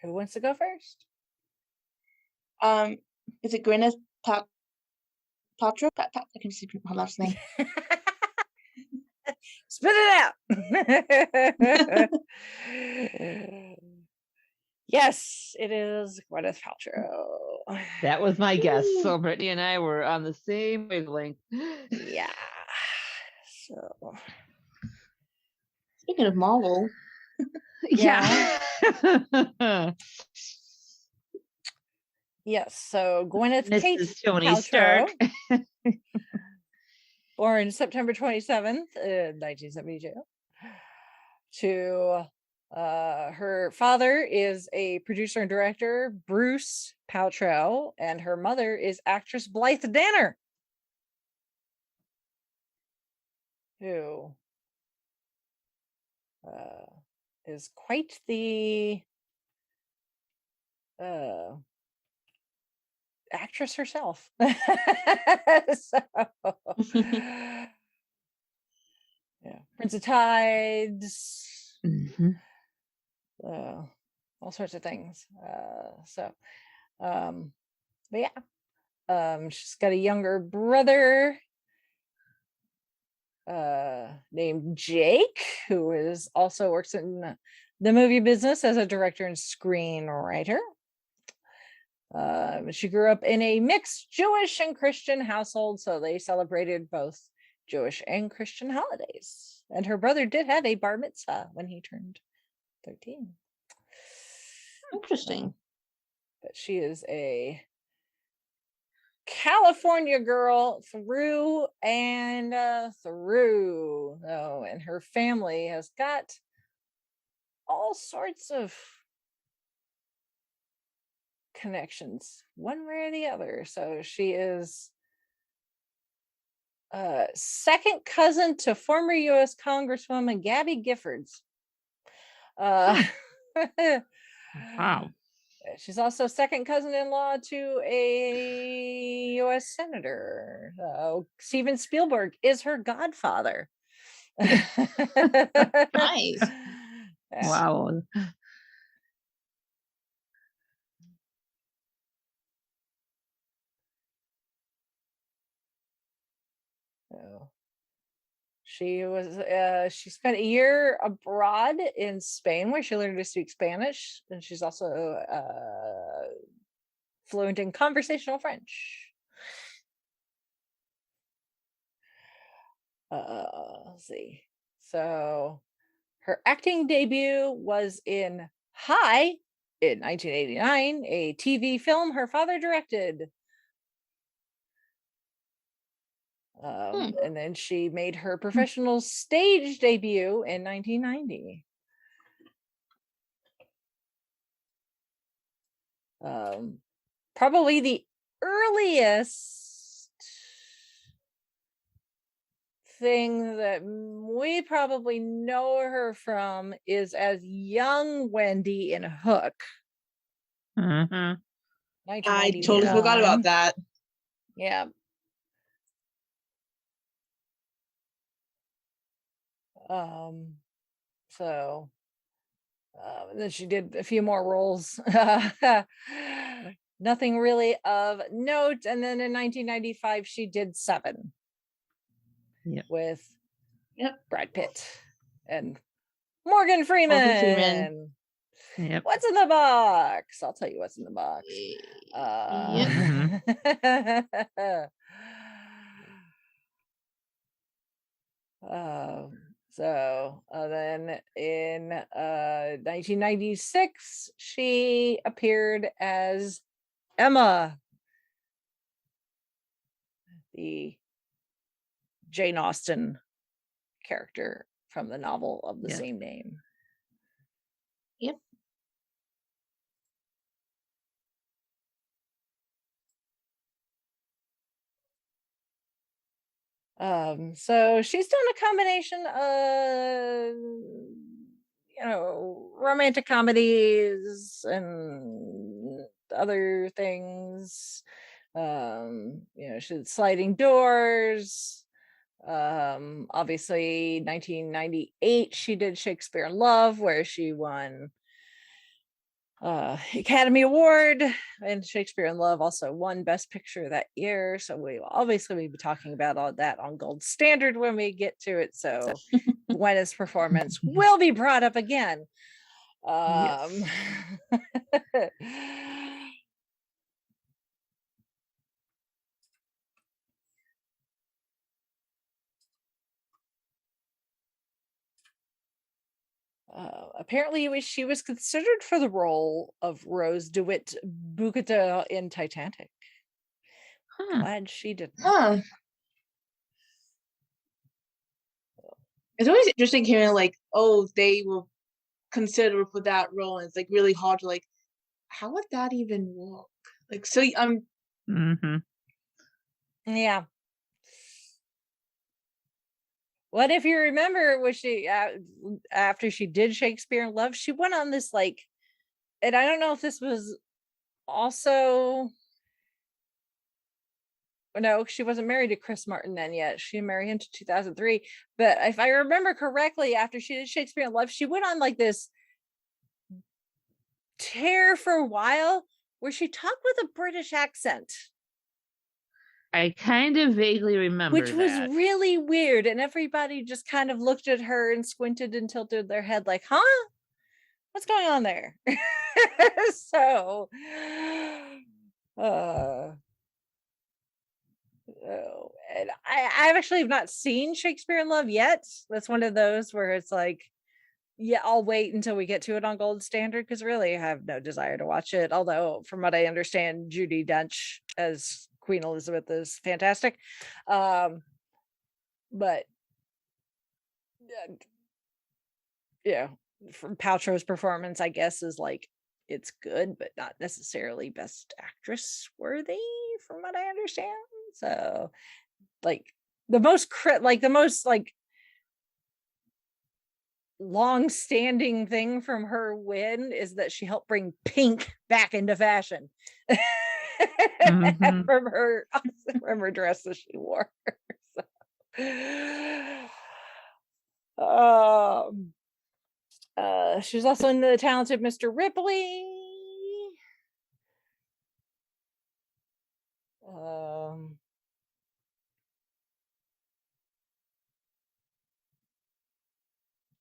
Who wants to go first? Is it Gwyneth Paltrow? I can see her last name. Spit it out. Yes, it is Gwyneth Paltrow. That was my guess. So Brittany and I were on the same wavelength. Yeah. So Speaking of Marvel. Yeah. Yes, so Gwyneth Kate Mrs. Tony Paltrow, Stark. born September 27th, 1972. To her father is a producer and director, Bruce Paltrow, and her mother is actress Blythe Danner, who is quite the actress herself. So, yeah, Prince of Tides, all sorts of things. But yeah, she's got a younger brother named Jake, who is also works in the movie business as a director and screenwriter. She grew up in a mixed Jewish and Christian household, so they celebrated both Jewish and Christian holidays. And her brother did have a bar mitzvah when he turned 13. Interesting. But she is a California girl through and through. Oh, and her family has got all sorts of connections, one way or the other. So she is second cousin to former U.S. Congresswoman Gabby Giffords. Wow. She's also second cousin-in-law to a U.S. senator. Steven Spielberg is her godfather. Nice. Yeah. Wow. So she spent a year abroad in Spain where she learned to speak Spanish, and she's also fluent in conversational French. Let's see. So her acting debut was in Hi in 1989, a TV film her father directed. And then she made her professional stage debut in 1990. Probably the earliest thing that we probably know her from is as young Wendy in Hook. Mm-hmm. I totally forgot about that. Yeah. So then she did a few more roles. Nothing really of note. And then in 1995, she did Seven. Yep. With Brad Pitt and Morgan Freeman. Yep. What's in the box? I'll tell you what's in the box. So then in 1996, she appeared as Emma, the Jane Austen character from the novel of the same name. Yep. So she's doing a combination of romantic comedies and other things. She did Sliding Doors. Obviously 1998 she did Shakespeare in Love, where she won Academy Award, and Shakespeare in Love also won Best Picture that year. So we will obviously be talking about all that on Gold Standard when we get to it. So Gwenna's performance will be brought up again. Yes. Apparently she was considered for the role of Rose DeWitt Bukata in Titanic. Glad she didn't. It's always interesting hearing they were considered for that role, and it's really hard to how would that even work? Yeah. What if you remember, was she after she did Shakespeare in Love, she went on this and I don't know if this was also, no, she wasn't married to Chris Martin then yet. She married him to 2003. But if I remember correctly, after she did Shakespeare in Love, she went on this tear for a while where she talked with a British accent. I kind of vaguely remember which was really weird, and everybody just kind of looked at her and squinted and tilted their head huh? What's going on there? So and I've actually not seen Shakespeare in Love yet. That's one of those where it's I'll wait until we get to it on Gold Standard, because really I have no desire to watch it. Although from what I understand, Judi Dench as Queen Elizabeth is fantastic. But yeah, from Paltrow's performance, I guess, is like it's good, but not necessarily best actress worthy, from what I understand. So, like the most long-standing thing from her win is that she helped bring pink back into fashion Mhm. from her dress that she wore. She was also in The Talented Mr. Ripley.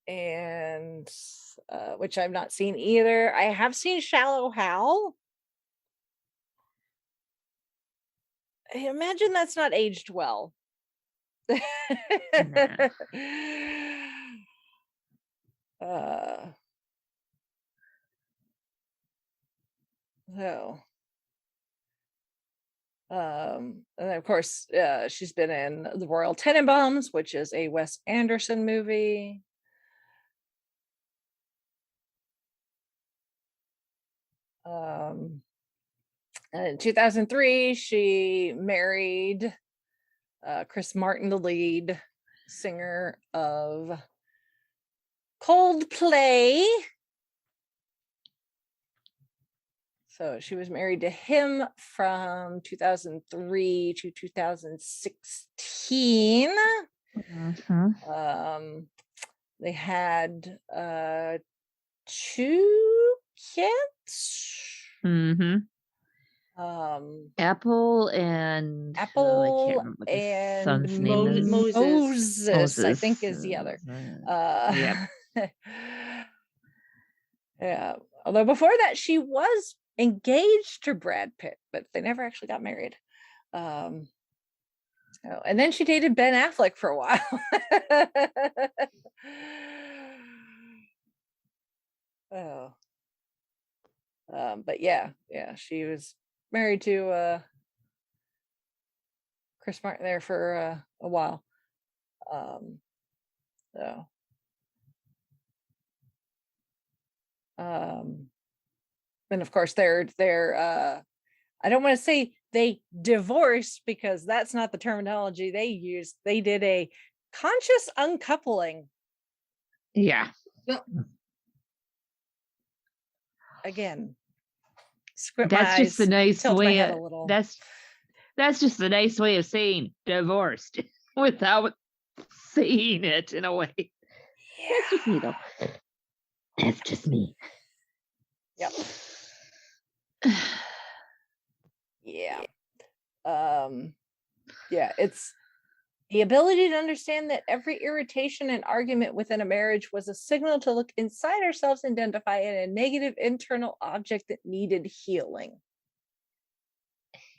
And which I've not seen either. I have seen Shallow Hal. I imagine that's not aged well. Nah. So and then of course she's been in The Royal Tenenbaums, which is a Wes Anderson movie. In 2003 she married Chris Martin, the lead singer of Coldplay. So she was married to him from 2003 to 2016. Mhm. They had 2 kids. Mhm. Apple Apple I can't remember what the son's and name is. Moses, I think, is the other. Yep. Yeah. Although before that she was engaged to Brad Pitt, but they never actually got married. And then she dated Ben Affleck for a while. But yeah, she was married to Chris Martin there for a while. So and of course they're I don't want to say they divorced, because that's not the terminology they used. They did a conscious uncoupling. Yeah. Again, squint That's my just eyes, a nice tilt my way head of, a little. that's just a nice way of saying divorced without saying it in a way. That's just me though. That's just me. Yep. Yeah, it's the ability to understand that every irritation and argument within a marriage was a signal to look inside ourselves and identify a negative internal object that needed healing.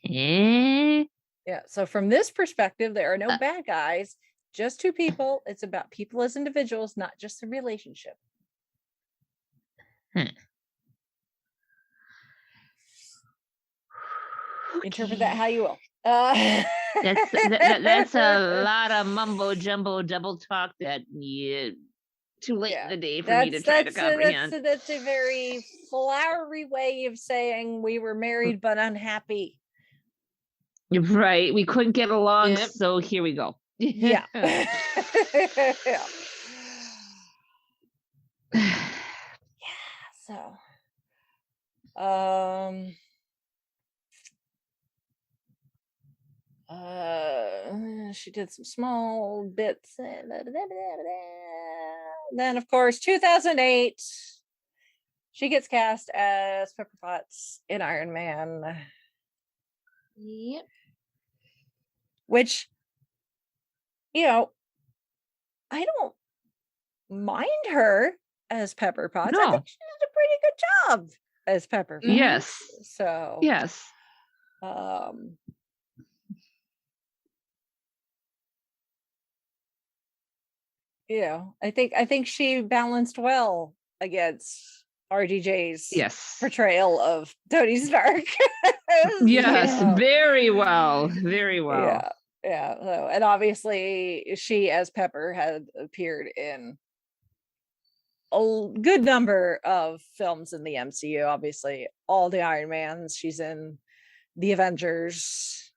Eh? Yeah, so from this perspective, there are no bad guys, just 2 people. It's about people as individuals, not just the relationship. Interpret that how you will. That's a lot of mumbo jumbo double talk that too late in the day for me to try to comprehend. That's a very flowery way of saying we were married but unhappy. Right, we couldn't get along, Yep. so here we go. Yeah. So she did some small bits. Then of course 2008 she gets cast as Pepper Potts in Iron Man. Yep. Which, I don't mind her as Pepper Potts. No. I think she did a pretty good job as Pepper Potts. Yes. So yes. I think she balanced well against RDJ's Yes. portrayal of Tony Stark. Yes, Yeah. very well. Very well. Yeah. So, and obviously she as Pepper had appeared in a good number of films in the MCU. Obviously all the Iron Mans. She's in the Avengers.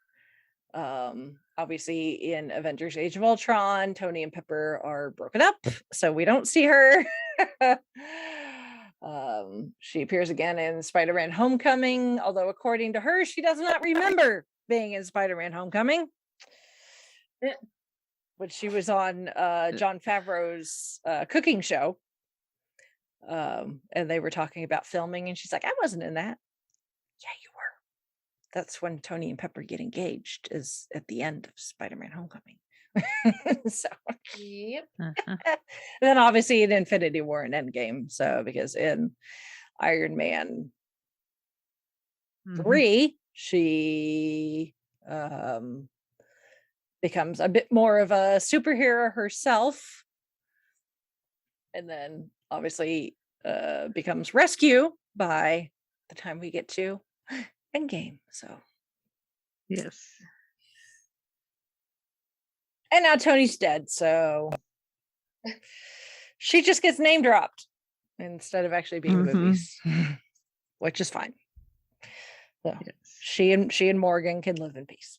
Obviously in Avengers Age of Ultron, Tony and Pepper are broken up, so we don't see her. She appears again in Spider-Man Homecoming, although according to her, she does not remember being in Spider-Man Homecoming. But she was on Jon Favreau's cooking show. And they were talking about filming, and she's like, I wasn't in that. Yeah, you were. That's when Tony and Pepper get engaged, is at the end of Spider-Man Homecoming. So Yep. and then obviously in Infinity War and Endgame. So because in Iron Man 3, she becomes a bit more of a superhero herself, and then obviously becomes rescue by the time we get to Endgame. So Yes. and now Tony's dead, so she just gets name dropped instead of actually being in movies, which is fine. So Yes. she and Morgan can live in peace.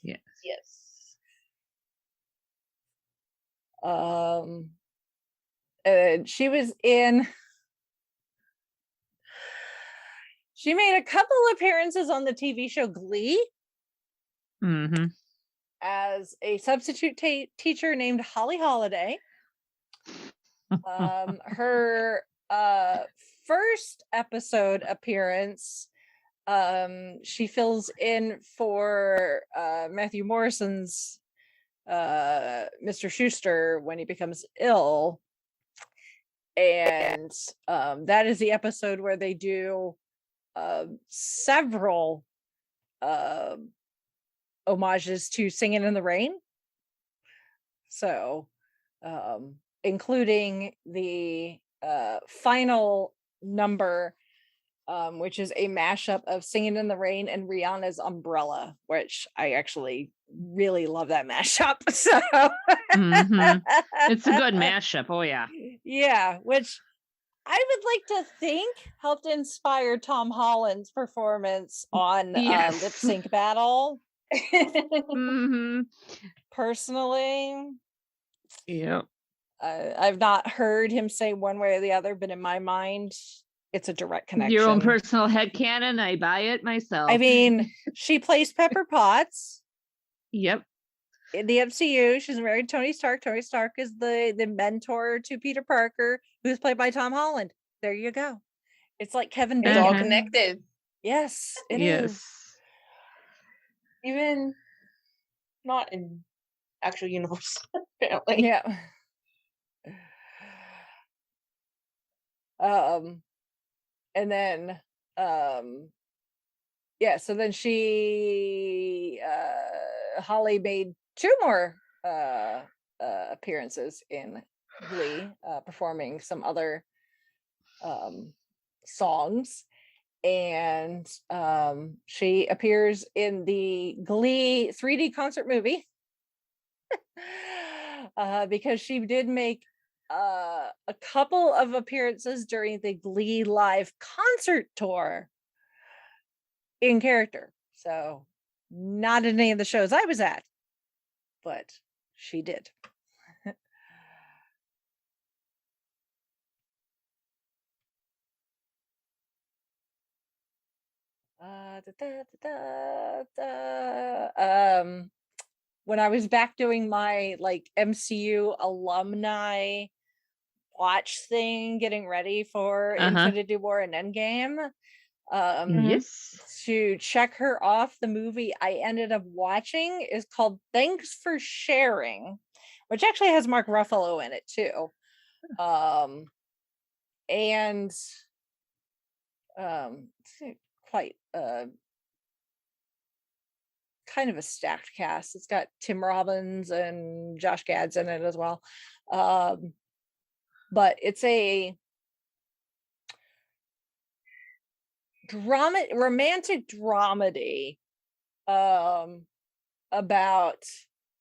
Yes. Yes. She was in. She made a couple appearances on the TV show Glee as a substitute teacher named Holly Holiday. Her first episode appearance, she fills in for Matthew Morrison's Mr. Schuster when he becomes ill. And that is the episode where they do several homages to Singing in the Rain. So including the final number, which is a mashup of Singing in the Rain and Rihanna's Umbrella, which I actually really love that mashup. So It's a good mashup. Oh yeah. Yeah, which I would like to think helped inspire Tom Holland's performance on Yes. Lip Sync Battle. Mm-hmm. Personally, Yep. I've not heard him say one way or the other, but in my mind, it's a direct connection. Your own personal headcanon. I buy it myself. I mean, she plays Pepper Potts. Yep. In the MCU, she's married to Tony Stark. Tony Stark is the mentor to Peter Parker, who's played by Tom Holland. There you go. It's like Kevin It's Bacon. all connected. Yes, it Yes. is. Even not in actual universe, apparently. Yeah. And then yeah, so then she Holly made 2 more appearances in Glee, performing some other songs, and she appears in the Glee 3D concert movie because she did make a couple of appearances during the Glee live concert tour in character. So not in any of the shows I was at, but she did. When I was back doing my like MCU alumni watch thing, getting ready for Infinity War and Endgame, Yes. to check her off, the movie I ended up watching is called Thanks for Sharing, which actually has Mark Ruffalo in it too. And quite kind of a stacked cast. It's got Tim Robbins and Josh Gad's in it as well. But it's a romantic dramedy about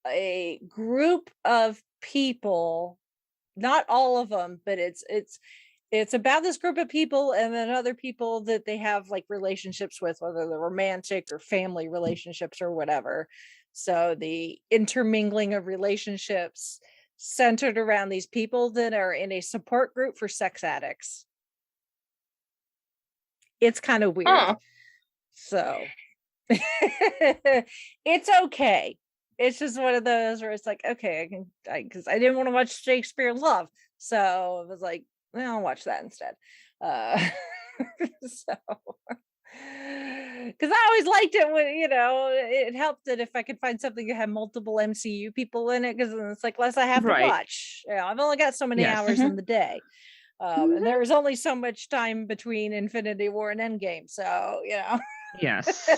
a group of people, not all of them, but it's about this group of people and then other people that they have like relationships with, whether they're romantic or family relationships or whatever. So the intermingling of relationships centered around these people that are in a support group for sex addicts. It's kind of weird. Huh. So it's okay. It's just one of those where it's like, okay, because I didn't want to watch Shakespeare in Love. So I was like, well, I'll watch that instead. So because I always liked it when, it helped that if I could find something that had multiple MCU people in it, because it's like less I have to watch. I've only got so many hours in the day. And there was only so much time between Infinity War and Endgame. So, Yes.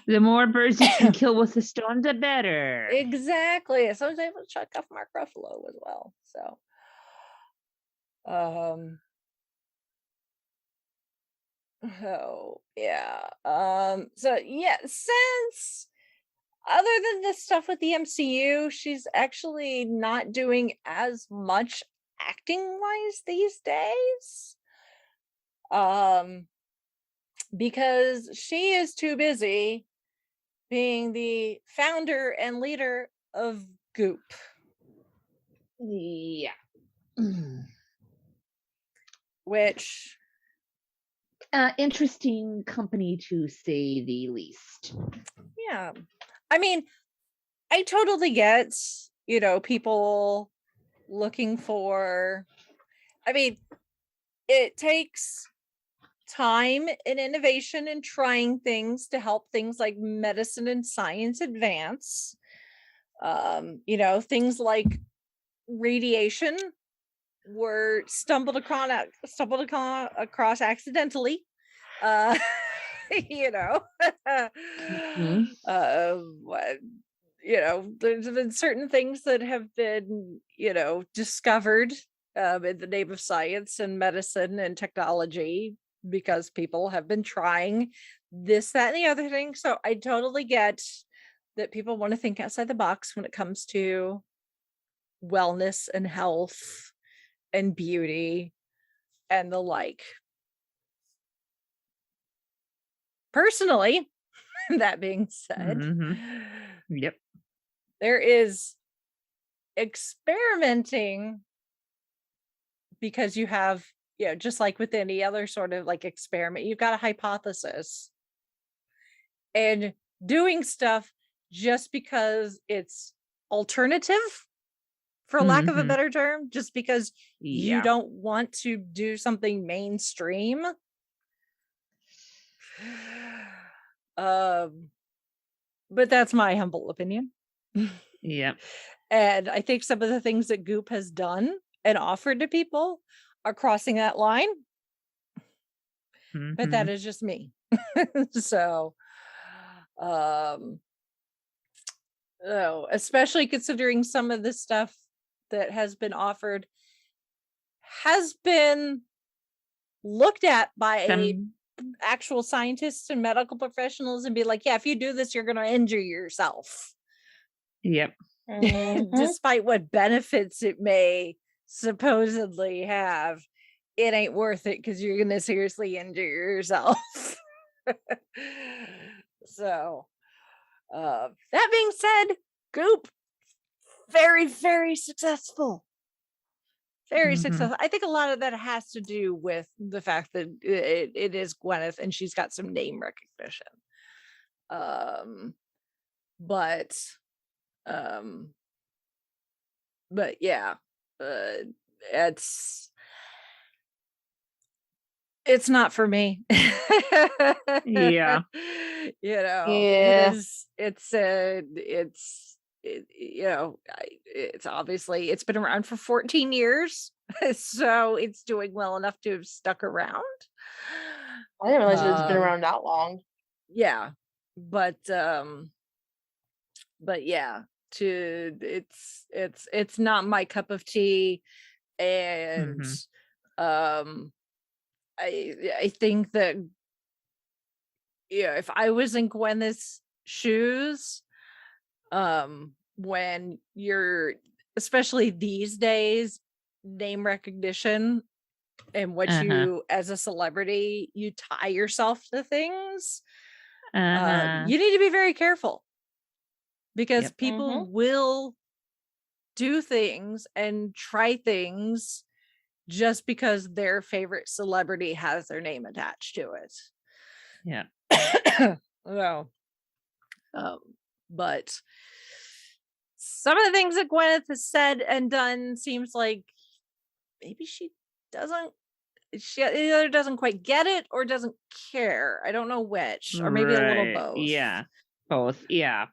The more birds you can kill with the stone, the better. Exactly. So I was able to check off Mark Ruffalo as well. So, oh yeah. So yeah, since other than the stuff with the MCU, she's actually not doing as much acting wise these days. Because she is too busy being the founder and leader of Goop. Yeah. Which interesting company to say the least. Yeah. I mean, I totally get, people looking for, it takes time and innovation and trying things to help things like medicine and science advance. Things like radiation were stumbled across accidentally. There's been certain things that have been, discovered in the name of science and medicine and technology because people have been trying this, that, and the other thing. So I totally get that people want to think outside the box when it comes to wellness and health and beauty and the like. Personally, that being said, Yep, there is experimenting because you have, just like with any other sort of like experiment, you've got a hypothesis and doing stuff just because it's alternative, for lack of a better term, just because you don't want to do something mainstream. But that's my humble opinion. Yeah. And I think some of the things that Goop has done and offered to people are crossing that line. But that is just me. So, especially considering some of the stuff that has been offered has been looked at by actual scientists and medical professionals and be like, yeah, if you do this, you're going to injure yourself. Yep. Despite what benefits it may supposedly have, it ain't worth it because you're going to seriously injure yourself. So, that being said, Goop, very, very successful. Very successful. I think a lot of that has to do with the fact that it is Gwyneth and she's got some name recognition. But yeah, it's not for me. Yeah. It's obviously, it's been around for 14 years. So it's doing well enough to have stuck around. I didn't realize it's been around that long. Yeah. But yeah, it's not my cup of tea. And I think that, if I was in Gwyneth's shoes, when you're, especially these days, name recognition and what you, as a celebrity, you tie yourself to things, you need to be very careful, because people will do things and try things just because their favorite celebrity has their name attached to it. Yeah. Well, but some of the things that Gwyneth has said and done seems like maybe she either doesn't quite get it or doesn't care. I don't know which, or maybe a little both. Yeah, both. Yeah.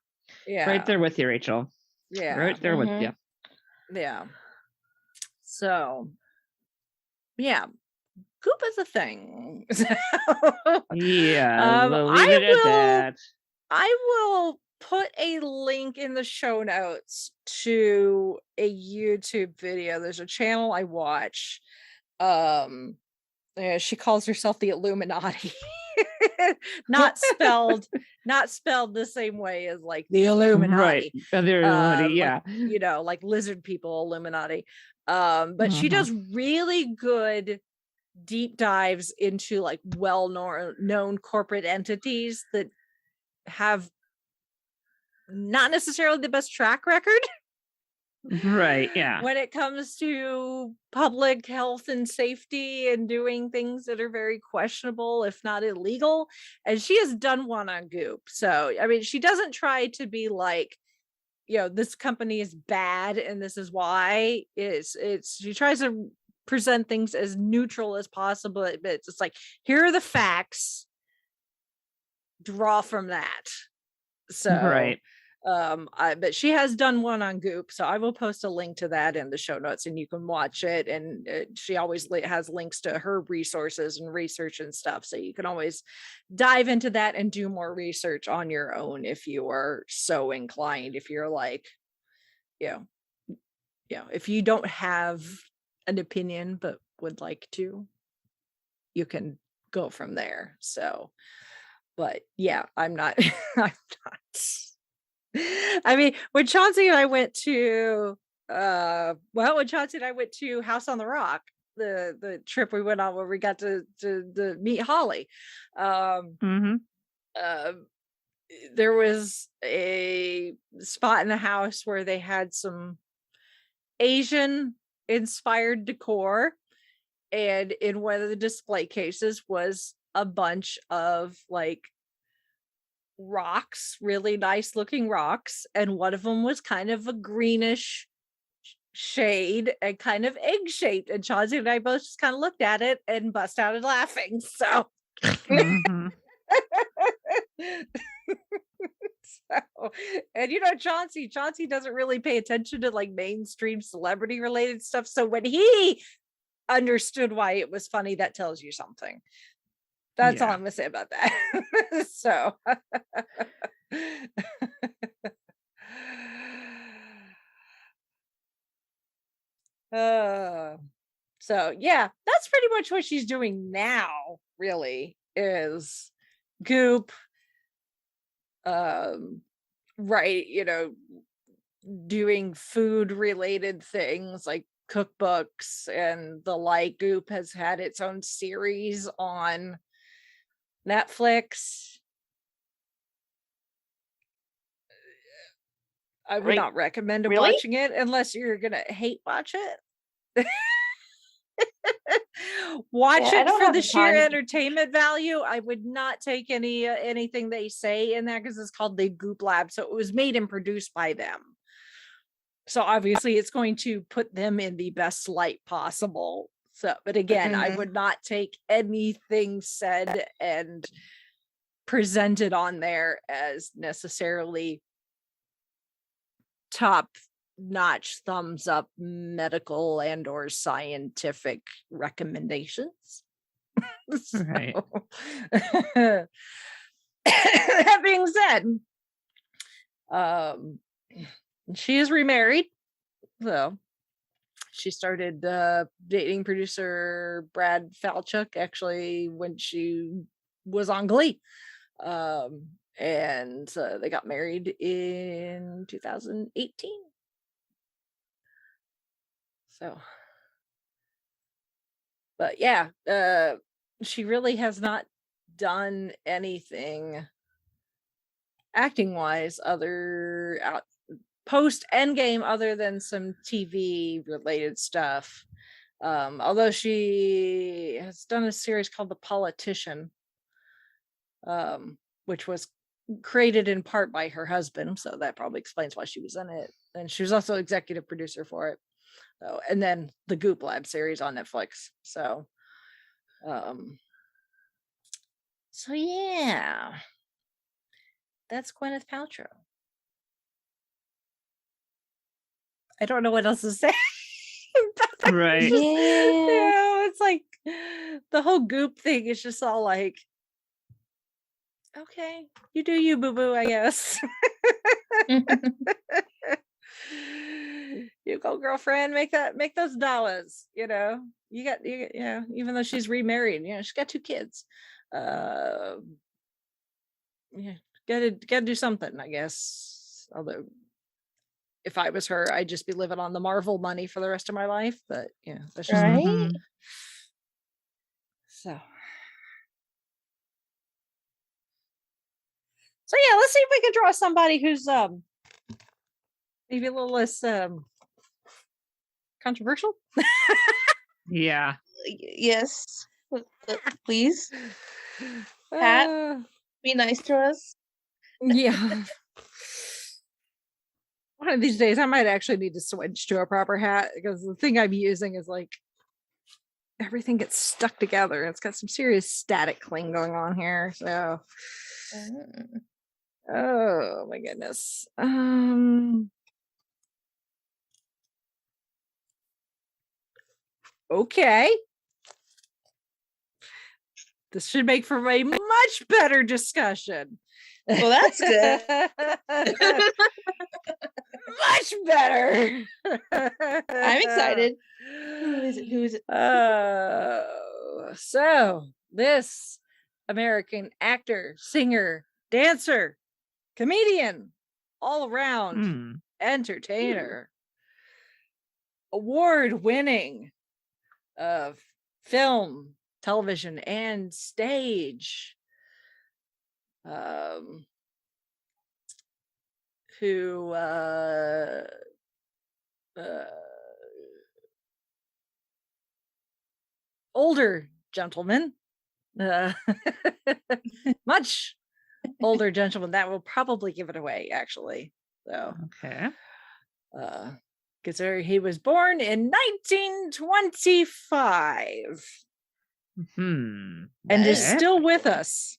Yeah. Right there with you, Rachel. Yeah. Right there with you. Yeah. So, yeah. Goop is a thing. Yeah. Leave it at that. I will put a link in the show notes to a YouTube video. There's a channel I watch. She calls herself the Illuminati. not spelled the same way as like the Illuminati. Right. The Illuminati, yeah. Like, like lizard people, Illuminati. But she does really good deep dives into like well-known corporate entities that have not necessarily the best track record. Right, yeah. When it comes to public health and safety and doing things that are very questionable, if not illegal. And she has done one on Goop. So, I mean, she doesn't try to be like, this company is bad and this is why. She tries to present things as neutral as possible, but it's just like, here are the facts, draw from that. So right. But she has done one on Goop, so I will post a link to that in the show notes and you can watch it. And she always has links to her resources and research and stuff, so you can always dive into that and do more research on your own if you are so inclined. If you're like, if you don't have an opinion but would like to, you can go from there. So, but yeah, I'm not I mean, when Chauncey and I went to House on the Rock, the trip we went on where we got to meet Holly, there was a spot in the house where they had some Asian inspired decor, and in one of the display cases was a bunch of like rocks, really nice looking rocks, and one of them was kind of a greenish shade and kind of egg shaped, and Chauncey and I both just kind of looked at it and bust out of laughing. So and Chauncey doesn't really pay attention to like mainstream celebrity related stuff, so when he understood why it was funny, that tells you something. That's all I'm gonna say about that. So so yeah, that's pretty much what she's doing now, really, is Goop, right, doing food related things like cookbooks and the like. Goop has had its own series on Netflix. I would not recommend watching it unless you're gonna hate watch it. Watch it for the sheer entertainment value. I would not take anything they say in there, because it's called the Goop Lab, so it was made and produced by them. So obviously it's going to put them in the best light possible. So, but again, I would not take anything said and presented on there as necessarily top notch, thumbs up medical and or scientific recommendations. Right. That being said, she is remarried, so She started dating producer Brad Falchuk actually when she was on Glee. And they got married in 2018. So, but yeah, she really has not done anything acting wise post Endgame other than some TV related stuff. Although she has done a series called The Politician, which was created in part by her husband, so that probably explains why she was in it. And she was also executive producer for it. So, and then the Goop Lab series on Netflix. So yeah, that's Gwyneth Paltrow. I don't know what else to say. Right. It's like the whole Goop thing is just all like, okay, you do you, boo boo, I guess. You go, girlfriend, make those dollars, you know. You got, even though she's remarried, she's got 2 kids. Yeah, gotta do something, I guess. Although if I was her, I'd just be living on the Marvel money for the rest of my life. But yeah, that's just Right? So yeah, let's see if we can draw somebody who's maybe a little less controversial. Yeah. Yes. Please. Pat? Be nice to us. Yeah. One of these days I might actually need to switch to a proper hat, because the thing I'm using is like everything gets stuck together. It's got some serious static cling going on here. So oh my goodness. Okay. This should make for a much better discussion. Well, that's good. Much better. I'm excited. Who is it? So this American actor, singer, dancer, comedian, all around entertainer, award-winning of film, television, and stage, who older gentleman, much older gentleman, that will probably give it away, actually. So Okay. Because he was born in 1925 and is still with us.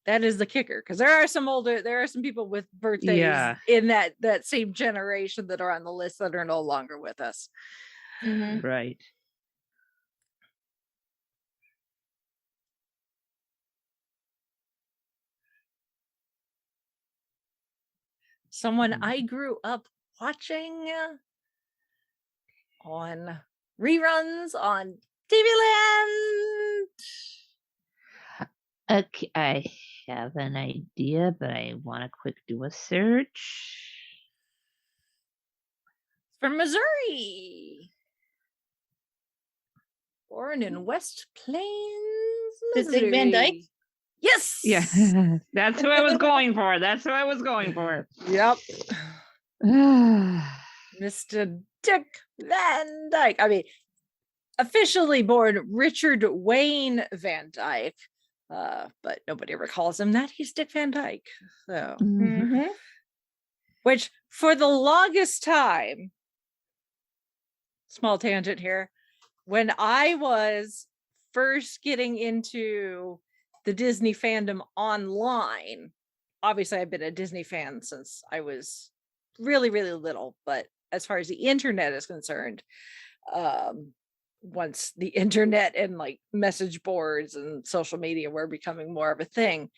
That is the kicker, because there are some people with birthdays in that same generation that are on the list that are no longer with us. Right. Someone I grew up watching on reruns on TV Land. Okay, I have an idea, but I want to quick do a search. From Missouri. Born in West Plains, Missouri. Dick Van Dyke? Yes. Yeah. That's who I was going for. Yep. Mr. Dick Van Dyke. I mean, officially born Richard Wayne Van Dyke, but nobody ever calls him that. He's Dick Van Dyke. So, which for the longest time, small tangent here, when I was first getting into the Disney fandom online, obviously I've been a Disney fan since I was really, really little, but as far as the internet is concerned, once the internet and like message boards and social media were becoming more of a thing,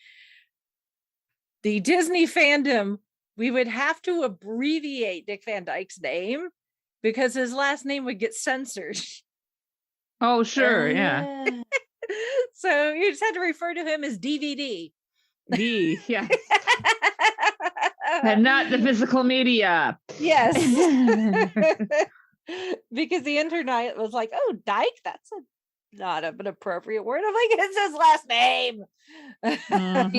the Disney fandom we would have to abbreviate Dick Van Dyke's name because his last name would get censored. Oh, sure, yeah. So you just had to refer to him as DVD. Yeah. And not the physical media. Yes. Because the internet was like, oh, Dyke, that's not an appropriate word. I'm like, it's his last name. And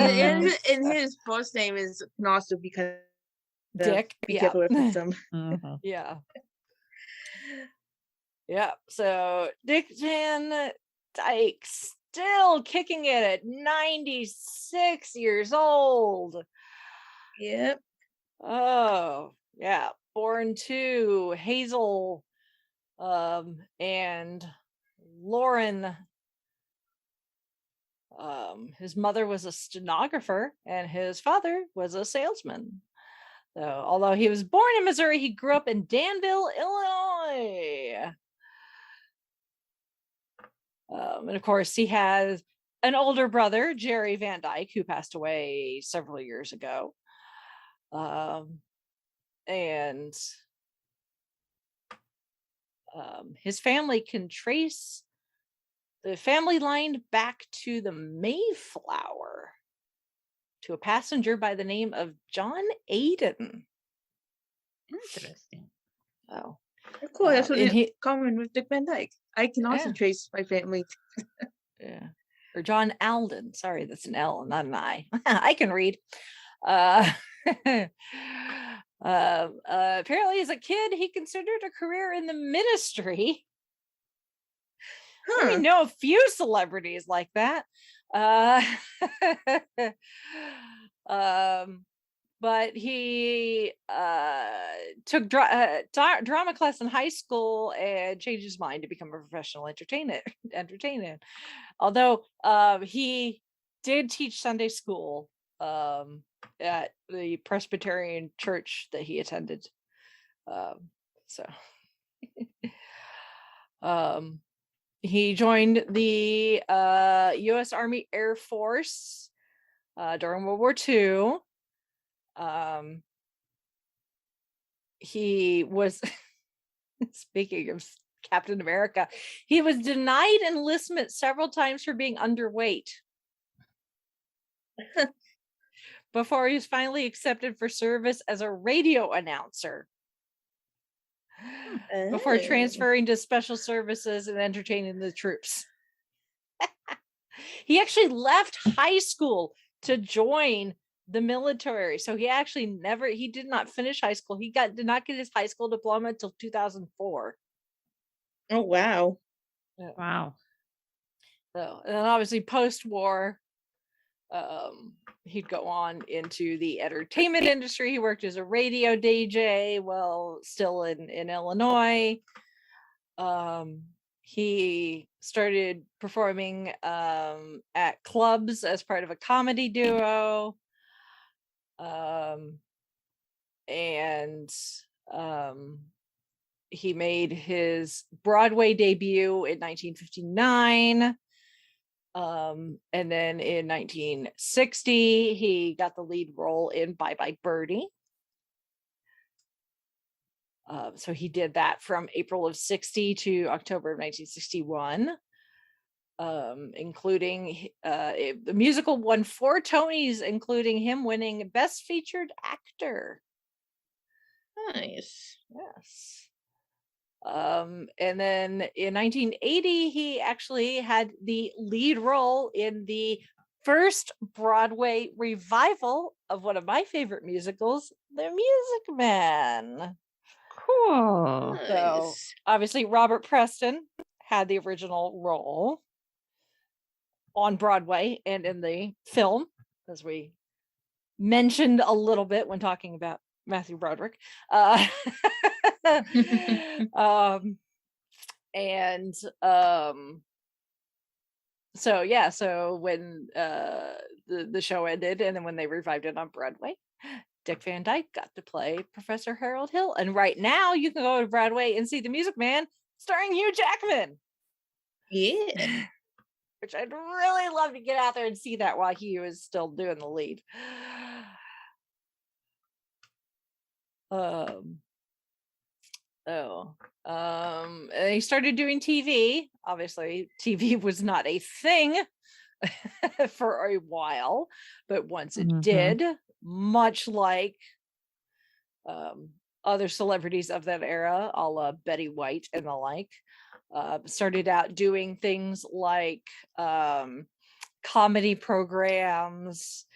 his first name is can also because Dick. Be careful with them. Yeah. Yeah. So Dick Van Dyke still kicking it at 96 years old. Yep. Oh, yeah. Born to Hazel and Lauren. His mother was a stenographer and his father was a salesman. So, although he was born in Missouri, he grew up in Danville, Illinois. And of course, he has an older brother, Jerry Van Dyke, who passed away several years ago. And his family can trace the family line back to the Mayflower, to a passenger by the name of John Aiden. Interesting. Oh, Of course, that's what common with Dick Van Dyke. I can also trace my family. Yeah. Or John Alden. Sorry, that's an L, not an I. I can read. Apparently, as a kid, he considered a career in the ministry. We know a few celebrities like that. But he took drama class in high school and changed his mind to become a professional entertainer. Although he did teach Sunday school at the Presbyterian church that he attended. He joined the U.S. Army Air Force during World War II. He was, speaking of Captain America, he was denied enlistment several times for being underweight before he was finally accepted for service as a radio announcer. Before transferring to special services and entertaining the troops. He actually left high school to join the military. So he actually he did not finish high school. He did not get his high school diploma until 2004. Oh, wow. Yeah. Wow. So, and then obviously post-war, he'd go on into the entertainment industry. He worked as a radio DJ while still in Illinois. He started performing at clubs as part of a comedy duo. And he made his Broadway debut in 1959. And then in 1960, he got the lead role in Bye Bye Birdie. So he did that from April of 60 to October of 1961, including the musical won 4 Tonys, including him winning Best Featured Actor. Nice. Yes. And then in 1980, he actually had the lead role in the first Broadway revival of one of my favorite musicals, The Music Man. Cool. Nice. So obviously Robert Preston had the original role on Broadway and in the film, as we mentioned a little bit when talking about Matthew Broderick. So yeah, so when the show ended and then when they revived it on Broadway, Dick Van Dyke got to play Professor Harold Hill. And right now you can go to Broadway and see The Music Man starring Hugh Jackman. Yeah. Which I'd really love to get out there and see that while he was still doing the lead. Um, and he started doing TV. Obviously, TV was not a thing for a while, but once it did, much like other celebrities of that era, a la Betty White and the like, started out doing things like comedy programs,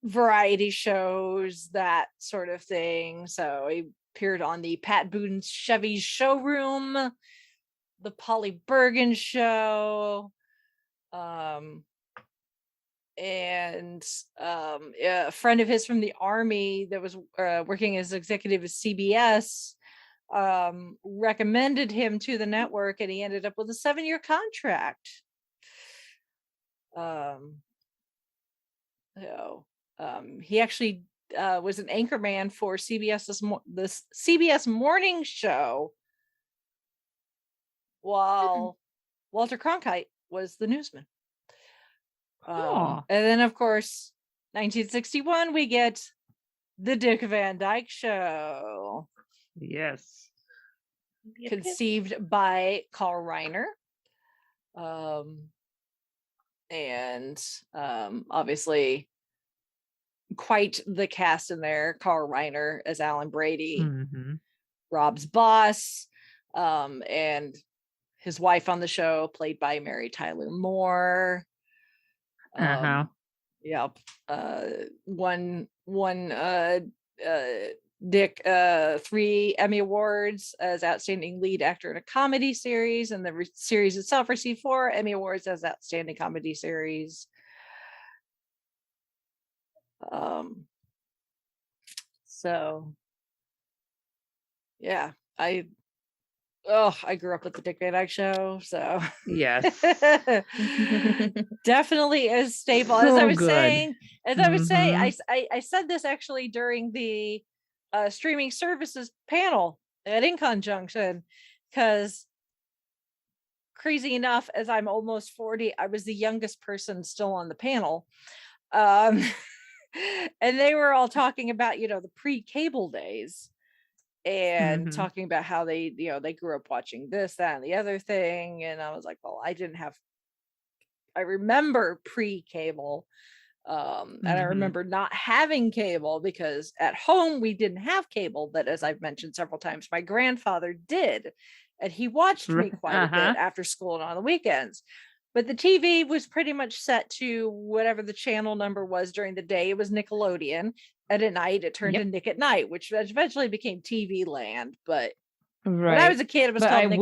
variety shows, that sort of thing. So he appeared on the Pat Boone's Chevy's Showroom, the Polly Bergen Show, and a friend of his from the Army that was working as executive at CBS recommended him to the network, and he ended up with a 7-year contract. He actually was an anchorman for CBS's this CBS morning show while Walter Cronkite was the newsman. And then, of course, 1961, we get the Dick Van Dyke Show. Yes. Conceived by Carl Reiner. And obviously quite the cast in there. Carl Reiner as Alan Brady, Rob's boss, and his wife on the show, played by Mary Tyler Moore. Dick 3 Emmy Awards as Outstanding Lead Actor in a Comedy Series, and the series itself received 4 Emmy Awards as Outstanding Comedy Series. So yeah, I grew up with the Dick Van Dyke Show, so yes. Definitely a staple. As I was saying, I said this actually during the streaming services panel at InConJunction, because crazy enough, as I'm almost 40, I was the youngest person still on the panel. And they were all talking about, the pre-cable days, and talking about how they grew up watching this, that, and the other thing. And I was like, well, I remember pre-cable. And I remember not having cable, because at home we didn't have cable, but as I've mentioned several times, my grandfather did, and he watched me quite a bit after school and on the weekends. But the TV was pretty much set to whatever the channel number was during the day. It was Nickelodeon, and at night it turned to Nick at Night, which eventually became TV Land. But when I was a kid, it was called Nick at Night.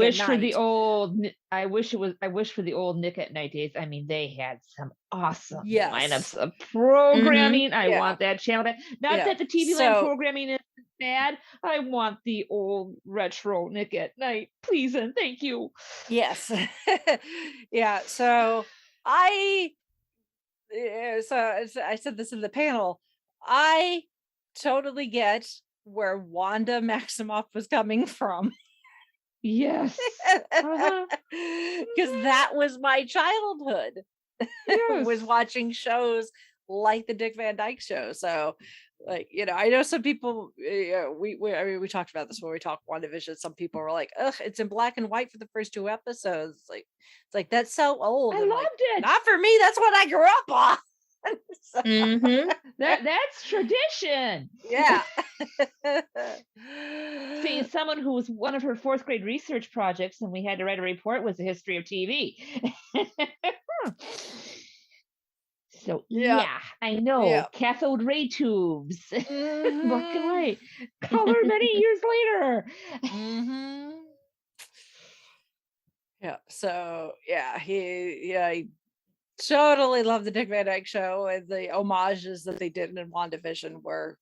I wish for the old Nick at Night days. I mean, they had some awesome lineups of programming. I want that channel back. Not that the TV Land programming is bad. I want the old retro Nick at Night, please and thank you. Yes. So I said this in the panel. I totally get where Wanda Maximoff was coming from. Yes. Because that was my childhood. Was watching shows like the Dick Van Dyke Show. So, like, I know some people, we talked about this when we talked WandaVision. Some people were like, ugh, it's in black and white for the first 2 episodes. It's like that's so old. I loved it. Not for me. That's what I grew up on. So, that's tradition. Yeah. See, someone who was one of her 4th grade research projects, and we had to write a report, was the history of TV. So I know cathode ray tubes, black and white, color many years later. So he totally loved the Dick Van Dyke Show, and the homages that they did in WandaVision were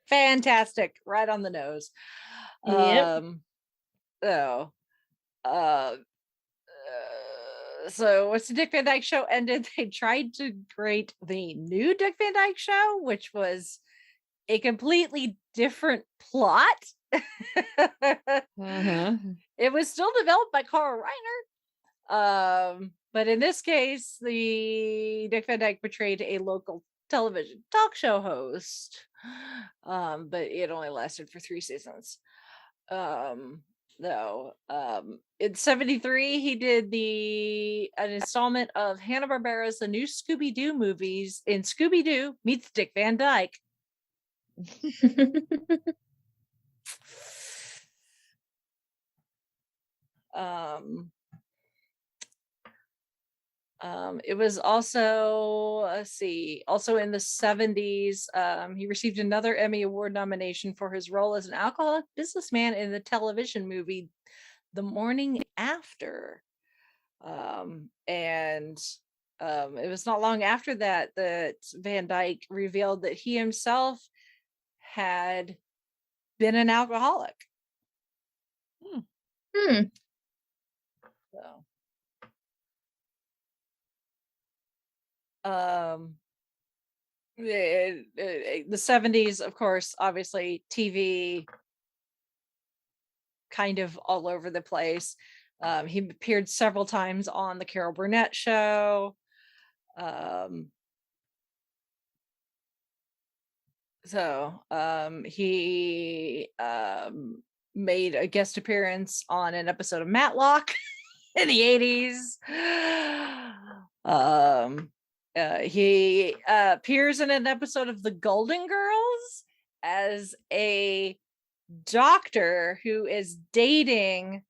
fantastic, right on the nose. So once the Dick Van Dyke Show ended, they tried to create the new Dick Van Dyke Show, which was a completely different plot. It was still developed by Carl Reiner. But in this case, the Dick Van Dyke portrayed a local television talk show host. But it only lasted for 3 seasons. Though in 73 he did an installment of Hanna-Barbera's The New Scooby-Doo movies in Scooby-Doo Meets Dick Van Dyke. It was also, also in the 70s, he received another Emmy Award nomination for his role as an alcoholic businessman in the television movie The Morning After. And it was not long after that Van Dyke revealed that he himself had been an alcoholic. So the 70s, of course, obviously TV kind of all over the place. He appeared several times on the Carol Burnett show. He made a guest appearance on an episode of Matlock in the 80s. He appears in an episode of The Golden Girls as a doctor who is dating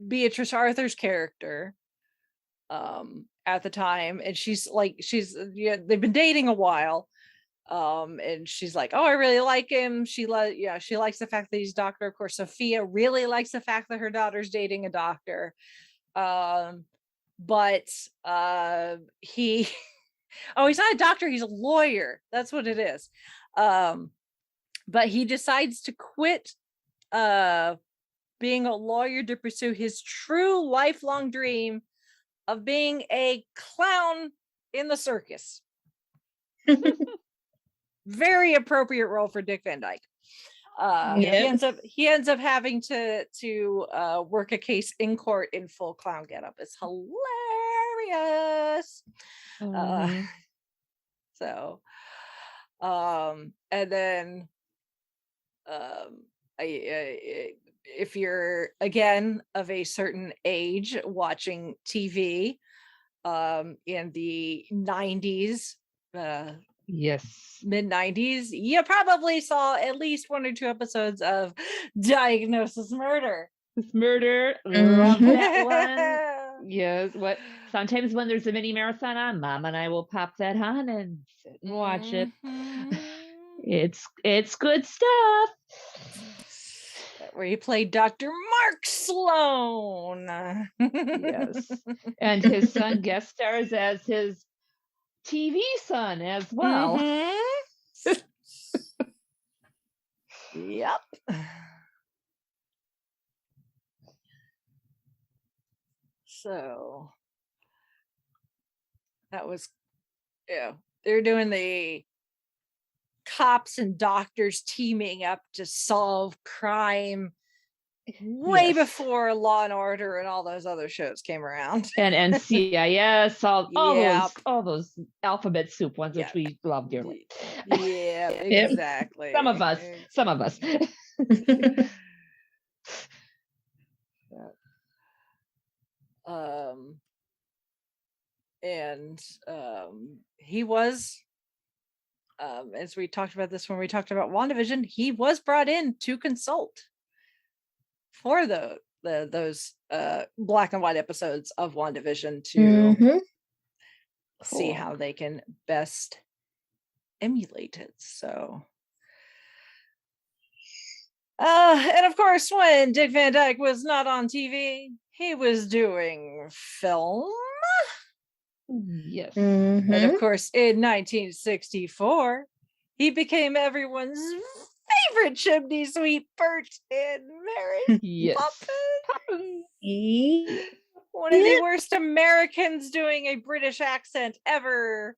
Beatrice Arthur's character at the time, and they've been dating a while, and she's like, oh, I really like him. She likes the fact that he's a doctor. Of course, Sophia really likes the fact that her daughter's dating a doctor. But he's not a doctor, he's a lawyer. That's what it is. But he decides to quit being a lawyer to pursue his true lifelong dream of being a clown in the circus. Very appropriate role for Dick Van Dyke. He ends up having to work a case in court in full clown getup. It's hilarious. And then if you're again of a certain age watching TV in the 90s, mid 90s, you probably saw at least 1 or 2 episodes of Diagnosis Murder. Love that one. Yes. Sometimes when there's a mini marathon on, Mom and I will pop that on and sit and watch it. It's good stuff. Where he played Dr. Mark Sloan. Yes. And his son guest stars as his TV son as well. Yep. So that was, they're doing the cops and doctors teaming up to solve crime way before Law and Order and all those other shows came around. And NCIS, all those alphabet soup ones, which we love dearly. Yeah, exactly. Some of us. He was, as we talked about this when we talked about WandaVision, he was brought in to consult for those black and white episodes of WandaVision to see how they can best emulate it. So and of course, when Dick Van Dyke was not on TV, he was doing film. Yes. And of course, in 1964, he became everyone's favorite chimney sweep, Bert in Mary Poppins. One of the worst Americans doing a British accent ever.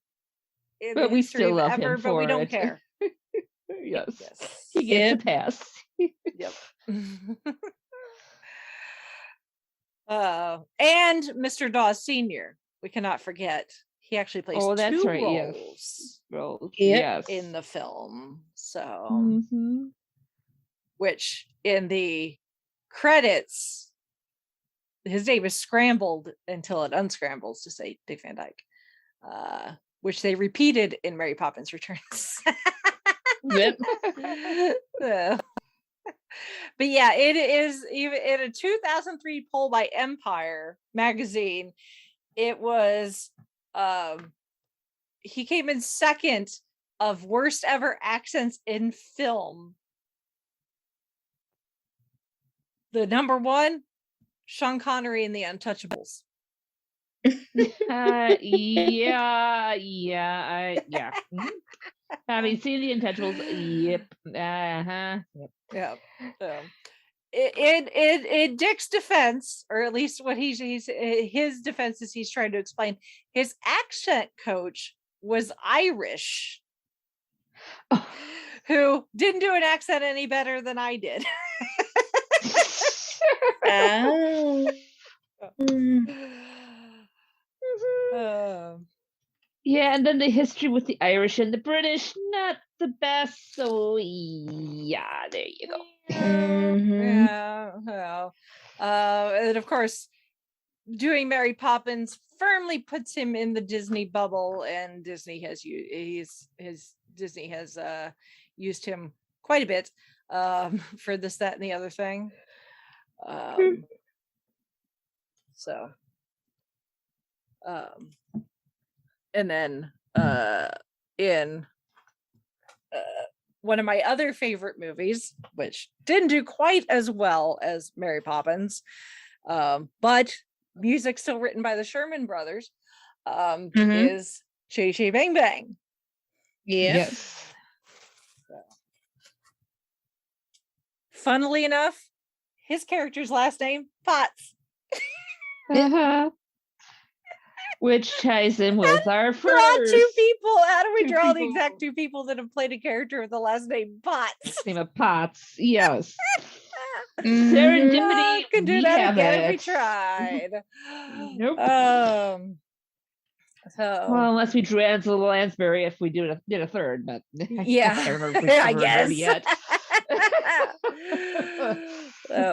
But we still love him but we don't care. Yes. He gets a pass. Yep. And Mr. Dawes Sr., we cannot forget. he actually plays Oh, that's two right. Yes. roles Roles. Yep. Yes. in the film. So, Mhm. which in the credits, his name is scrambled until it unscrambles to say Dick Van Dyke, which they repeated in Mary Poppins Returns. Yep. So, but yeah, it is even in a 2003 poll by Empire magazine. It was he came in second of worst ever accents in film. The number one, Sean Connery in The Untouchables. Yeah. Mhm. Having seen The Untouchables, yep. Yep. Yeah. So in Dick's defense, or at least what he's his defense is, he's trying to explain, his accent coach was Irish, who didn't do an accent any better than I did. Oh. Yeah, and then the history with the Irish and the British, not the best. So yeah, there you go. Mhm. Yeah. And of course, doing Mary Poppins firmly puts him in the Disney bubble, and Disney has used him quite a bit for this, that, and the other thing. So, and then in one of my other favorite movies, which didn't do quite as well as Mary Poppins, but music still written by the Sherman Brothers, is Chee Chee Bang Bang. Yep. Yes. Funnily enough, his character's last name, Potts. Uh-huh. Which ties in with our Draw first two people. How do we two draw the people. exact two people that have played a character with the last name Potts? name of Potts. Yes. Mhm. Serendipity. Can do we that have again if we it. tried. Nope. So Well, unless we drew Ansel Lansbury if we did a third, but yeah, I can't remember if we I covered guess. yet.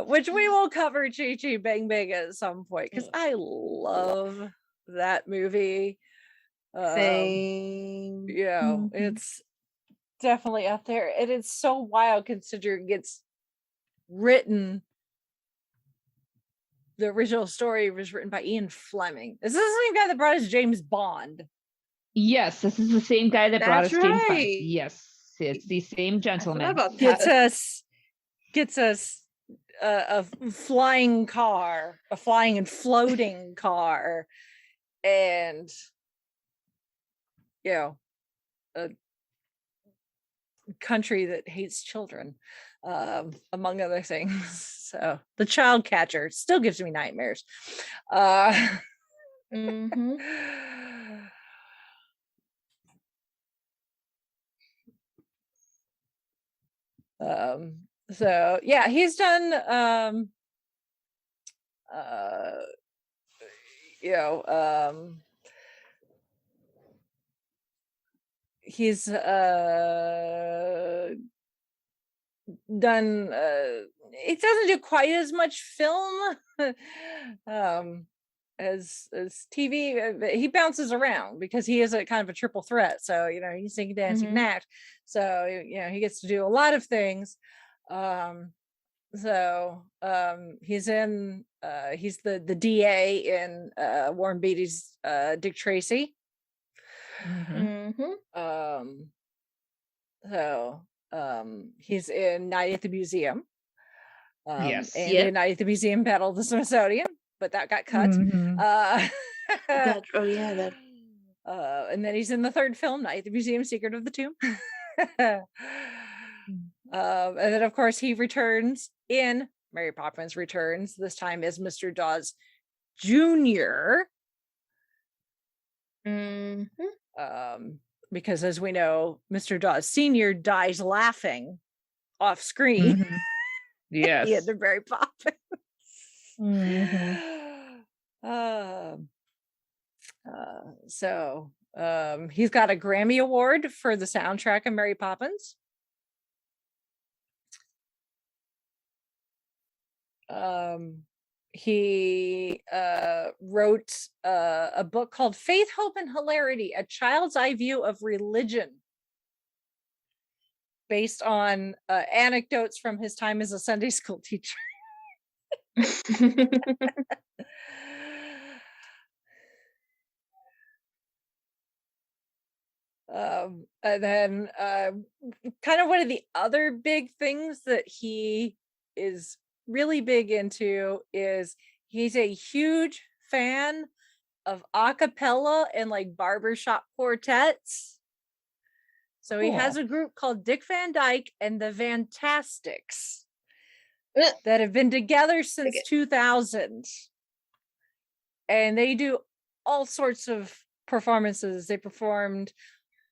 Which we will cover Chee Chee Bang Bang at some point, because I love that movie. Same. It's definitely up there, and it's so wild considering it's written. The original story was written by Ian Fleming. Is this the same guy that brought us James Bond? Yes, this is the same guy that brought us That's James Bond. right. Yes, it's the same I gentleman. forgot about Gets that. us a flying car, a flying and floating car, and a country that hates children, among other things. So the child catcher still gives me nightmares. Mhm. So yeah, he's done he's done it doesn't do quite as much film as TV, but he bounces around because he is a kind of a triple threat. So he's singing, dance, he can act. So he gets to do a lot of things. He's in he's the DA in Warren Beatty's Dick Tracy. He's in Night at the Museum. Yes. And in Night at the Museum, Battle of the Smithsonian, but that got cut. And then he's in the third film, Night at the Museum, Secret of the Tomb. And then of course he returns in Mary Poppins Returns, this time as Mr. Dawes Jr. Because as we know, Mr. Dawes Sr. dies laughing off screen. Yes. Yeah, they're Mary Poppins. So he's got a Grammy Award for the soundtrack of Mary Poppins. He wrote a book called Faith, Hope, and Hilarity, A Child's Eye View of Religion, based on anecdotes from his time as a Sunday school teacher. And then kind of one of the other big things that he is really big into is he's a huge fan of a cappella and like barbershop quartets. So he has a group called Dick Van Dyke and the Fantastics that have been together since 2000. And they do all sorts of performances. They performed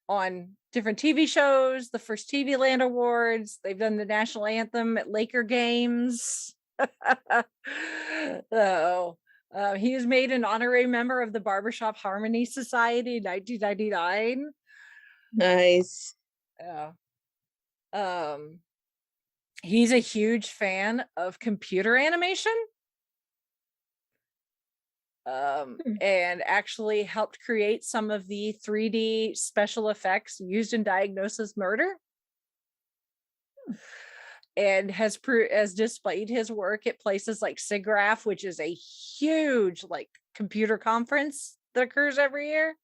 on different TV shows, the first TV Land Awards. They've done the national anthem at Laker games. So he was made an honorary member of the Barbershop Harmony Society in 1999. Nice. Yeah. He's a huge fan of computer animation. And actually helped create some of the 3D special effects used in Diagnosis Murder, and has displayed his work at places like SIGGRAPH, which is a huge like computer conference that occurs every year.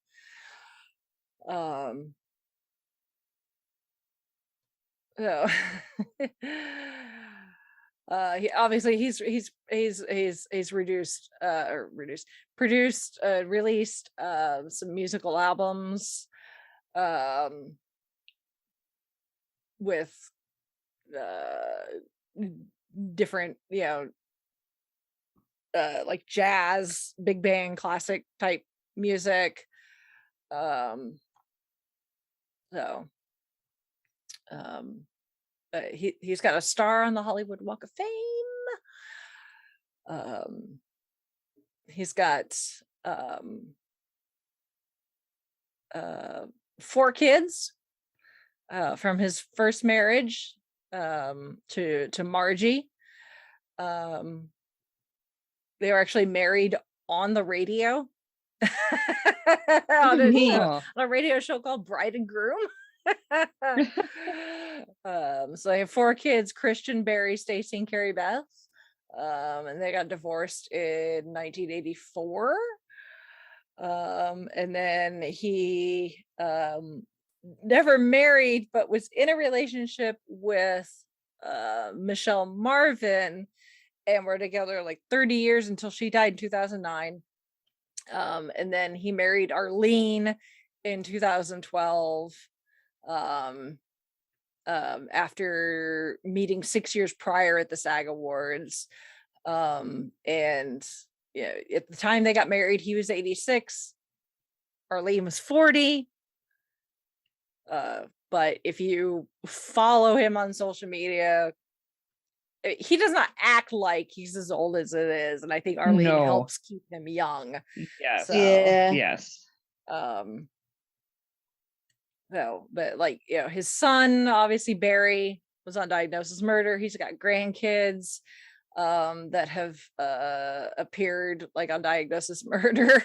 So released some musical albums with different, like jazz, big band, classic type music. He's got a star on the Hollywood Walk of Fame. He's got 4 kids from his first marriage to Margie. They were actually married on the radio. on a radio show called Bride and Groom. So they have 4 kids: Christian, Barry, Stacy, and Carrie Beth. And they got divorced in 1984. And then he never married, but was in a relationship with Michelle Marvin, and were together like 30 years until she died in 2009. And then he married Arlene in 2012. After meeting 6 years prior at the SAG Awards. And at the time they got married, he was 86. Arlene was 40. But if you follow him on social media, he does not act like he's as old as it is. And I think Arlene helps keep him young. Yes. So, yeah. Yes. So, but like, his son, obviously Barry, was on Diagnosis Murder. He's got grandkids that have appeared like on Diagnosis Murder.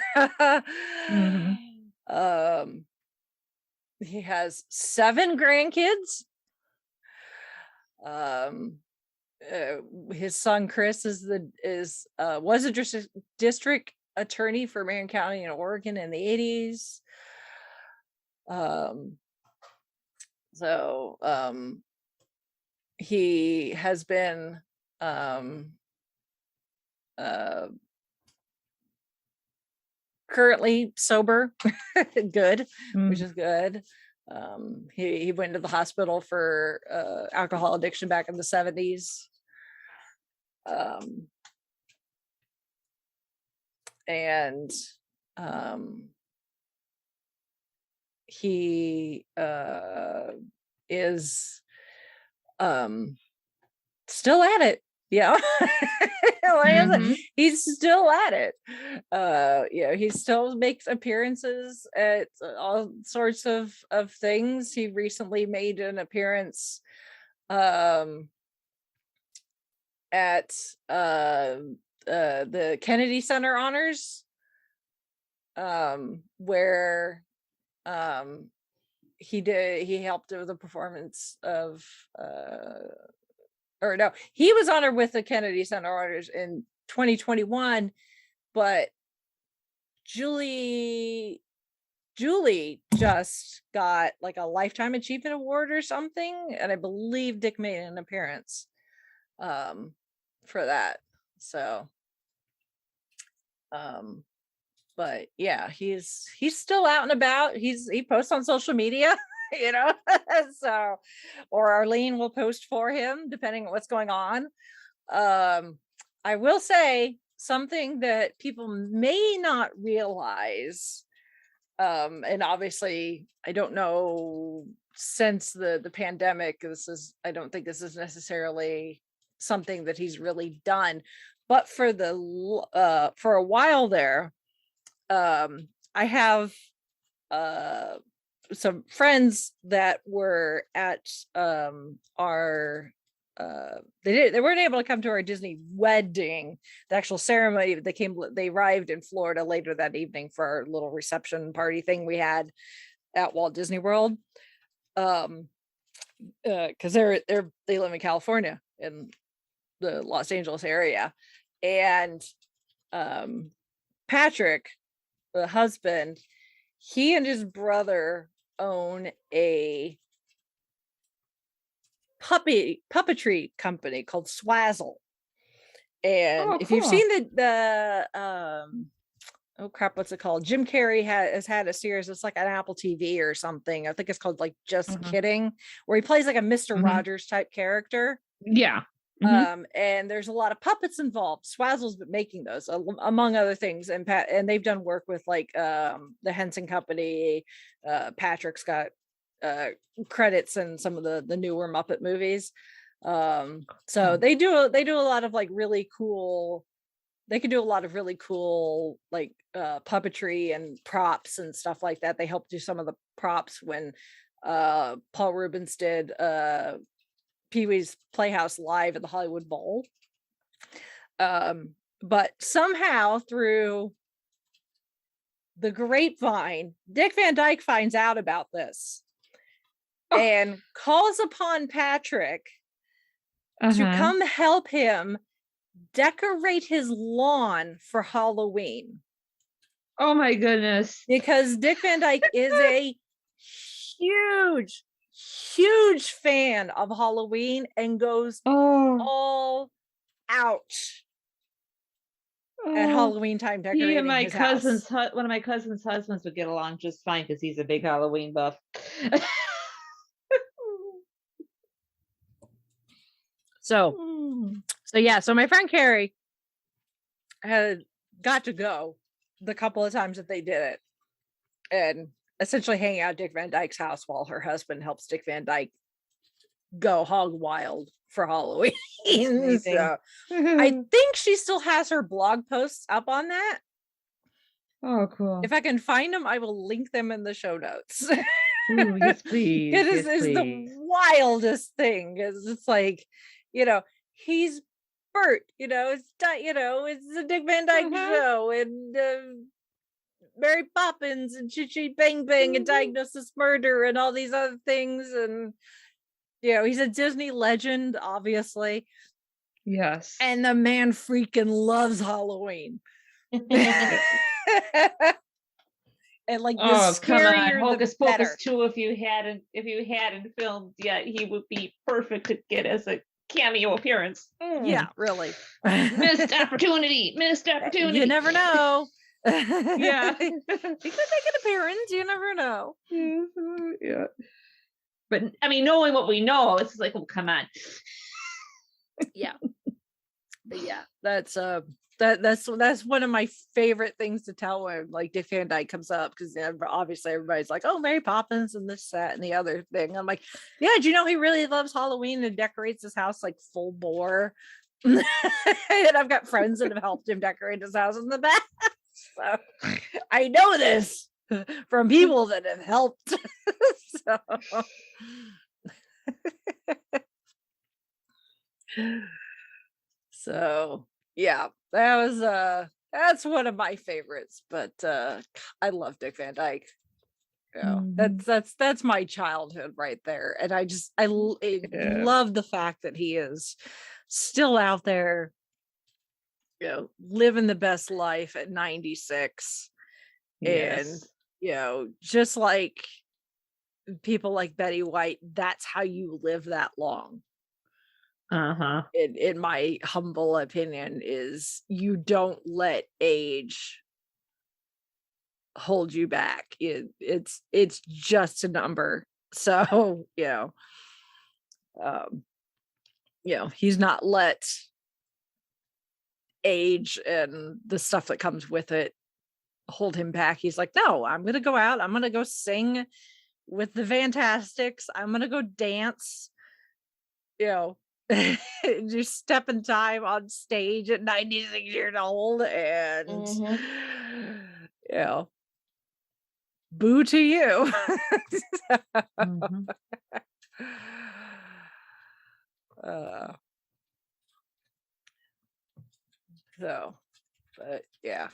He has 7 grandkids. His son Chris was a district attorney for Marion County in Oregon in the 80s. He has been currently sober, good, which is good. He went to the hospital for alcohol addiction back in the 70s. He is still at it. Yeah. Mhm. He's still at it. He still makes appearances at all sorts of things. He recently made an appearance at the Kennedy Center honors, where he helped with the performance of or no, he was honored with the Kennedy Center honors in 2021, but Julie just got like a lifetime achievement award or something, and I believe Dick made an appearance for that. So but yeah, he's still out and about. He posts on social media, so, or Arlene will post for him depending on what's going on. I will say something that people may not realize, and obviously I don't know, since the pandemic, I don't think this is necessarily something that he's really done, but for a while there, I have some friends that were at our they weren't able to come to our Disney wedding, the actual ceremony. They arrived in Florida later that evening for our little reception party thing we had at Walt Disney World, because they live in California, in the Los Angeles area. And Patrick, the husband, he and his brother own a puppetry company called Swazzle. And if you've seen the oh crap, what's it called? Jim Carrey has had a series. It's like an Apple TV or something. I think it's called like Just Kidding, where he plays like a Mister Rogers type character. Yeah. And there's a lot of puppets involved. Swazzle's been making those, among other things, and they've done work with like the Henson Company. Patrick's got credits in some of the newer Muppet movies. So they do a lot of like really cool. They can do a lot of really cool like puppetry and props and stuff like that. They helped do some of the props when Paul Rubens did Pee-wee's Playhouse live at the Hollywood Bowl. But somehow through the grapevine, Dick Van Dyke finds out about this and calls upon Patrick to come help him decorate his lawn for Halloween. Oh my goodness. Because Dick Van Dyke is a huge fan of Halloween and goes all out at Halloween time decorating he and my his cousin's house. one of my cousin's husbands would get along just fine because he's a big Halloween buff. So my friend Carrie had got to go the couple of times that they did it, and essentially hanging out at Dick Van Dyke's house while her husband helps Dick Van Dyke go hog wild for Halloween. So I think she still has her blog posts up on that. Oh, cool. If I can find them, I will link them in the show notes. Ooh, yes, please. It is the wildest thing. It's like, he's Bert, it's the Dick Van Dyke Show, and Mary Poppins and Chit Chit Bang Bang and Diagnosis Murder and all these other things. And he's a Disney legend, obviously. Yes. And the man freaking loves Halloween. And like, come on, Hocus Pocus 2, if you hadn't filmed yet, he would be perfect to get as a cameo appearance. Yeah, really. Missed opportunity. You never know. Yeah. He could make an appearance. You never know. Yeah. But I mean, knowing what we know, it's like, oh, come on. Yeah. But yeah, that's one of my favorite things to tell when like Dick Van Dyke comes up, because obviously everybody's like, oh, Mary Poppins and this, that, and the other thing. I'm like, yeah, do you know he really loves Halloween and decorates his house like full bore And I've got friends that have helped him decorate his house in the past. So I know this from people that have helped. So yeah, that's one of my favorites. But I love Dick Van Dyke. That's my childhood right there, and I love the fact that he is still out there, living the best life at 96. And just like people like Betty White, that's how you live that long. In my humble opinion, is you don't let age hold you back. It's just a number. So he's not let age and the stuff that comes with it hold him back. He's like, no, I'm gonna go out, I'm gonna go sing with the Fantastics, I'm gonna go dance, just step in time on stage at 96 years old, and boo to you. So, but yeah,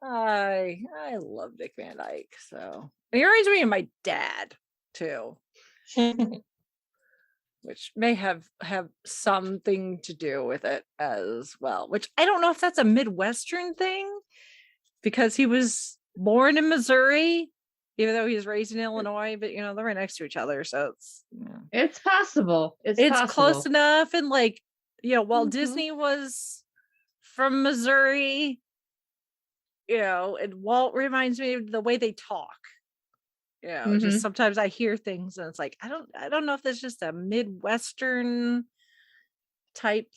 I love Dick Van Dyke. So, and he reminds me of my dad too, which may have something to do with it as well. Which I don't know if that's a Midwestern thing, because he was born in Missouri, even though he was raised in Illinois. But they're right next to each other, so it's possible. It's possible. Close enough. And Walt Disney was from Missouri, and Walt reminds me of the way they talk. Just sometimes I hear things and it's like, I don't know if that's just a Midwestern type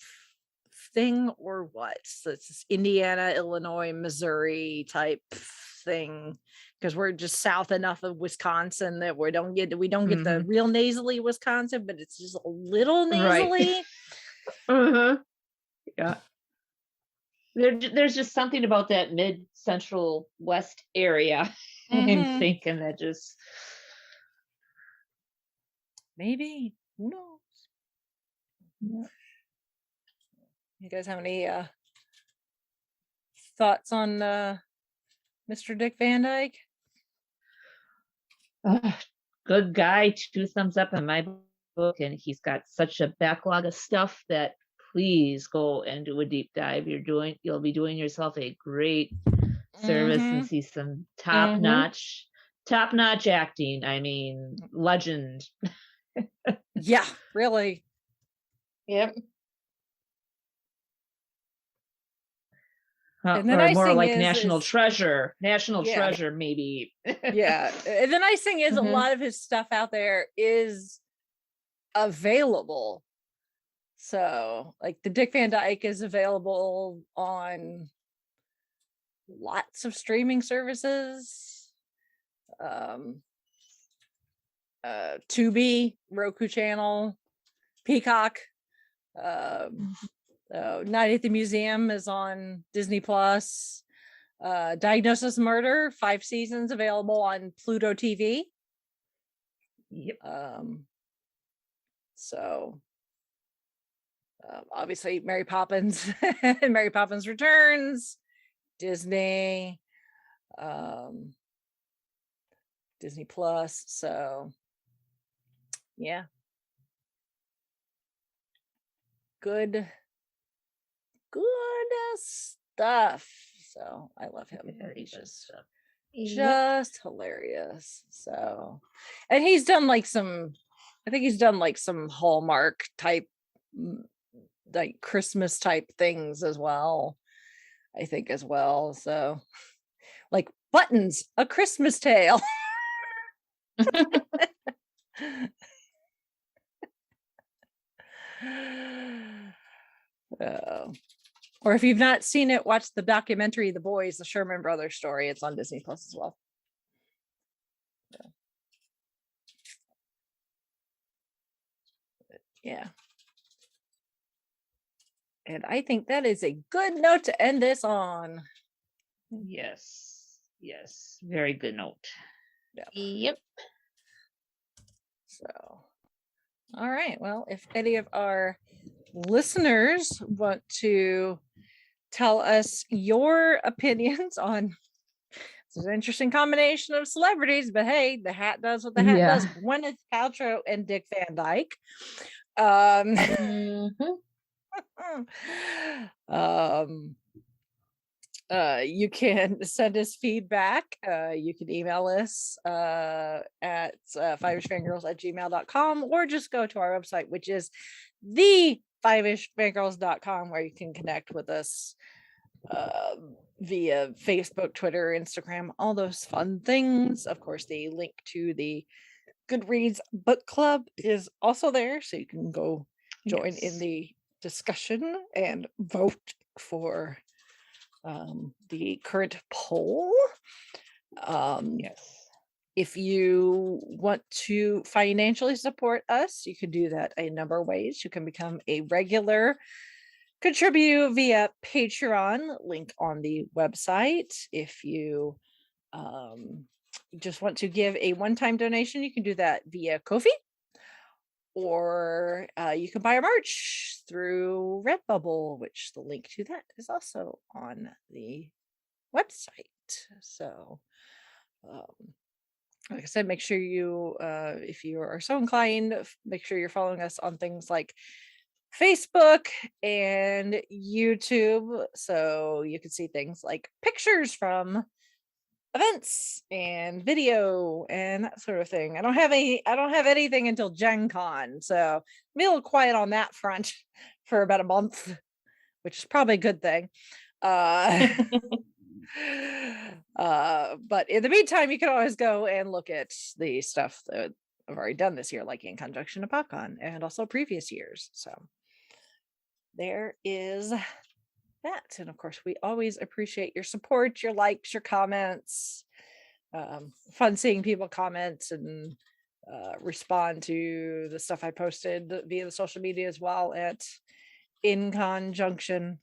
thing or what. So it's this Indiana, Illinois, Missouri type thing, because we're just south enough of Wisconsin that we don't get the real nasally Wisconsin, but it's just a little nasally. Yeah. There's just something about that mid central west area. I'm thinking that just maybe, who knows? Yeah. You guys have any thoughts on Mr. Dick Van Dyke? Good guy, 2 thumbs up in my book, and he's got such a backlog of stuff that please go and do a deep dive. You'll be doing yourself a great service and see some top-notch acting. I mean, legend. Yeah, really. Yep. Or more like national treasure, maybe. Yeah. And the nice thing is a lot of his stuff out there is available. So like the Dick Van Dyke is available on lots of streaming services. Tubi, Roku channel, Peacock. Night at the Museum is on Disney Plus. Diagnosis Murder, 5 seasons available on Pluto TV. Yep. So obviously Mary Poppins and Mary Poppins Returns, Disney, Disney Plus. So yeah, good stuff. So I love him. He's just hilarious. So, and he's done like some Hallmark type, like Christmas type things as well, I think as well. So like Buttons, A Christmas Tale. Or if you've not seen it, watch the documentary The Boys, the Sherman Brothers story. It's on Disney Plus as well. Yeah. And I think that is a good note to end this on. Yes. Very good note. Yep. So, all right. Well, if any of our listeners want to tell us your opinions on it's an interesting combination of celebrities, but hey, the hat does what the hat does. Gwyneth Paltrow and Dick Van Dyke. You can send us feedback. You can email us at fiveishfangirls@gmail.com, or just go to our website, which is the5ishfangirls.com, where you can connect with us via Facebook, Twitter, Instagram, all those fun things. Of course, the link to the Goodreads book club is also there, so you can go join in the discussion and vote for the current poll. If you want to financially support us, you can do that a number of ways. You can become a regular contribute via Patreon, link on the website. If you just want to give a one-time donation, you can do that via Ko-fi, or you can buy our merch through Redbubble, which the link to that is also on the website. So like I said, make sure you if you are so inclined, make sure you're following us on things like Facebook and YouTube, so you can see things like pictures from events and video and that sort of thing. I don't have anything until Gen Con, so be a little quiet on that front for about a month, which is probably a good thing. But in the meantime, you can always go and look at the stuff that I've already done this year, like InConJunction and PopCon, and also previous years. So there is that. And of course, we always appreciate your support, your likes, your comments. Fun seeing people comment and respond to the stuff I posted via the social media as well at InConJunction.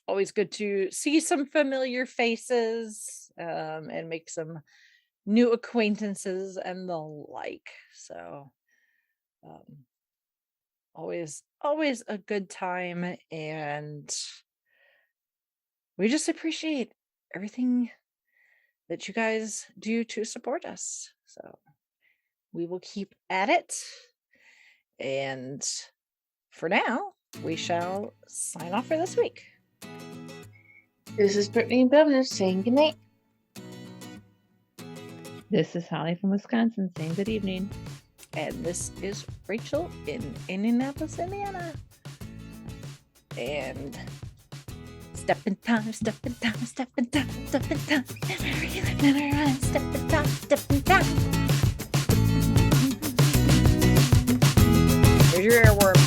Always good to see some familiar faces and make some new acquaintances and the like. So always a good time, and we just appreciate everything that you guys do to support us. So we will keep at it, and for now we shall sign off for this week. This is Brittany and Bevan saying goodnight. This is Holly from Wisconsin saying good evening. And this is Rachel in Indianapolis, Indiana. And step in time, step in time, step in time, step in time. Never run, step in time, step in time. Here's your earworm.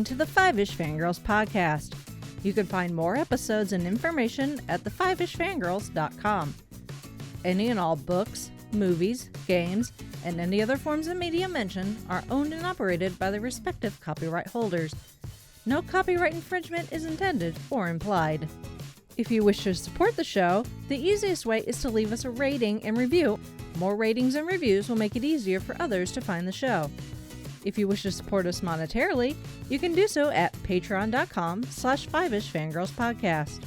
To the Five-ish Fangirls podcast. You can find more episodes and information at the5ishfangirls.com. Any and all books, movies, games, and any other forms of media mentioned are owned and operated by the respective copyright holders. No copyright infringement is intended or implied. If you wish to support the show, the easiest way is to leave us a rating and review. More ratings and reviews will make it easier for others to find the show. If you wish to support us monetarily, you can do so at patreon.com/5ishfangirlspodcast.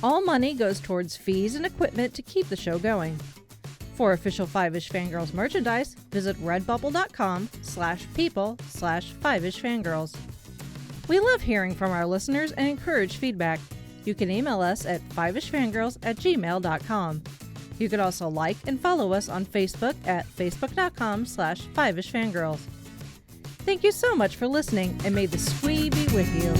All money goes towards fees and equipment to keep the show going. For official Five-ish Fangirls merchandise, visit redbubble.com/people/5ishfangirls. We love hearing from our listeners and encourage feedback. You can email us at fiveishfangirls@gmail.com. You can also like and follow us on Facebook at facebook.com/5ishfangirls. Thank you so much for listening, and may the squee be with you.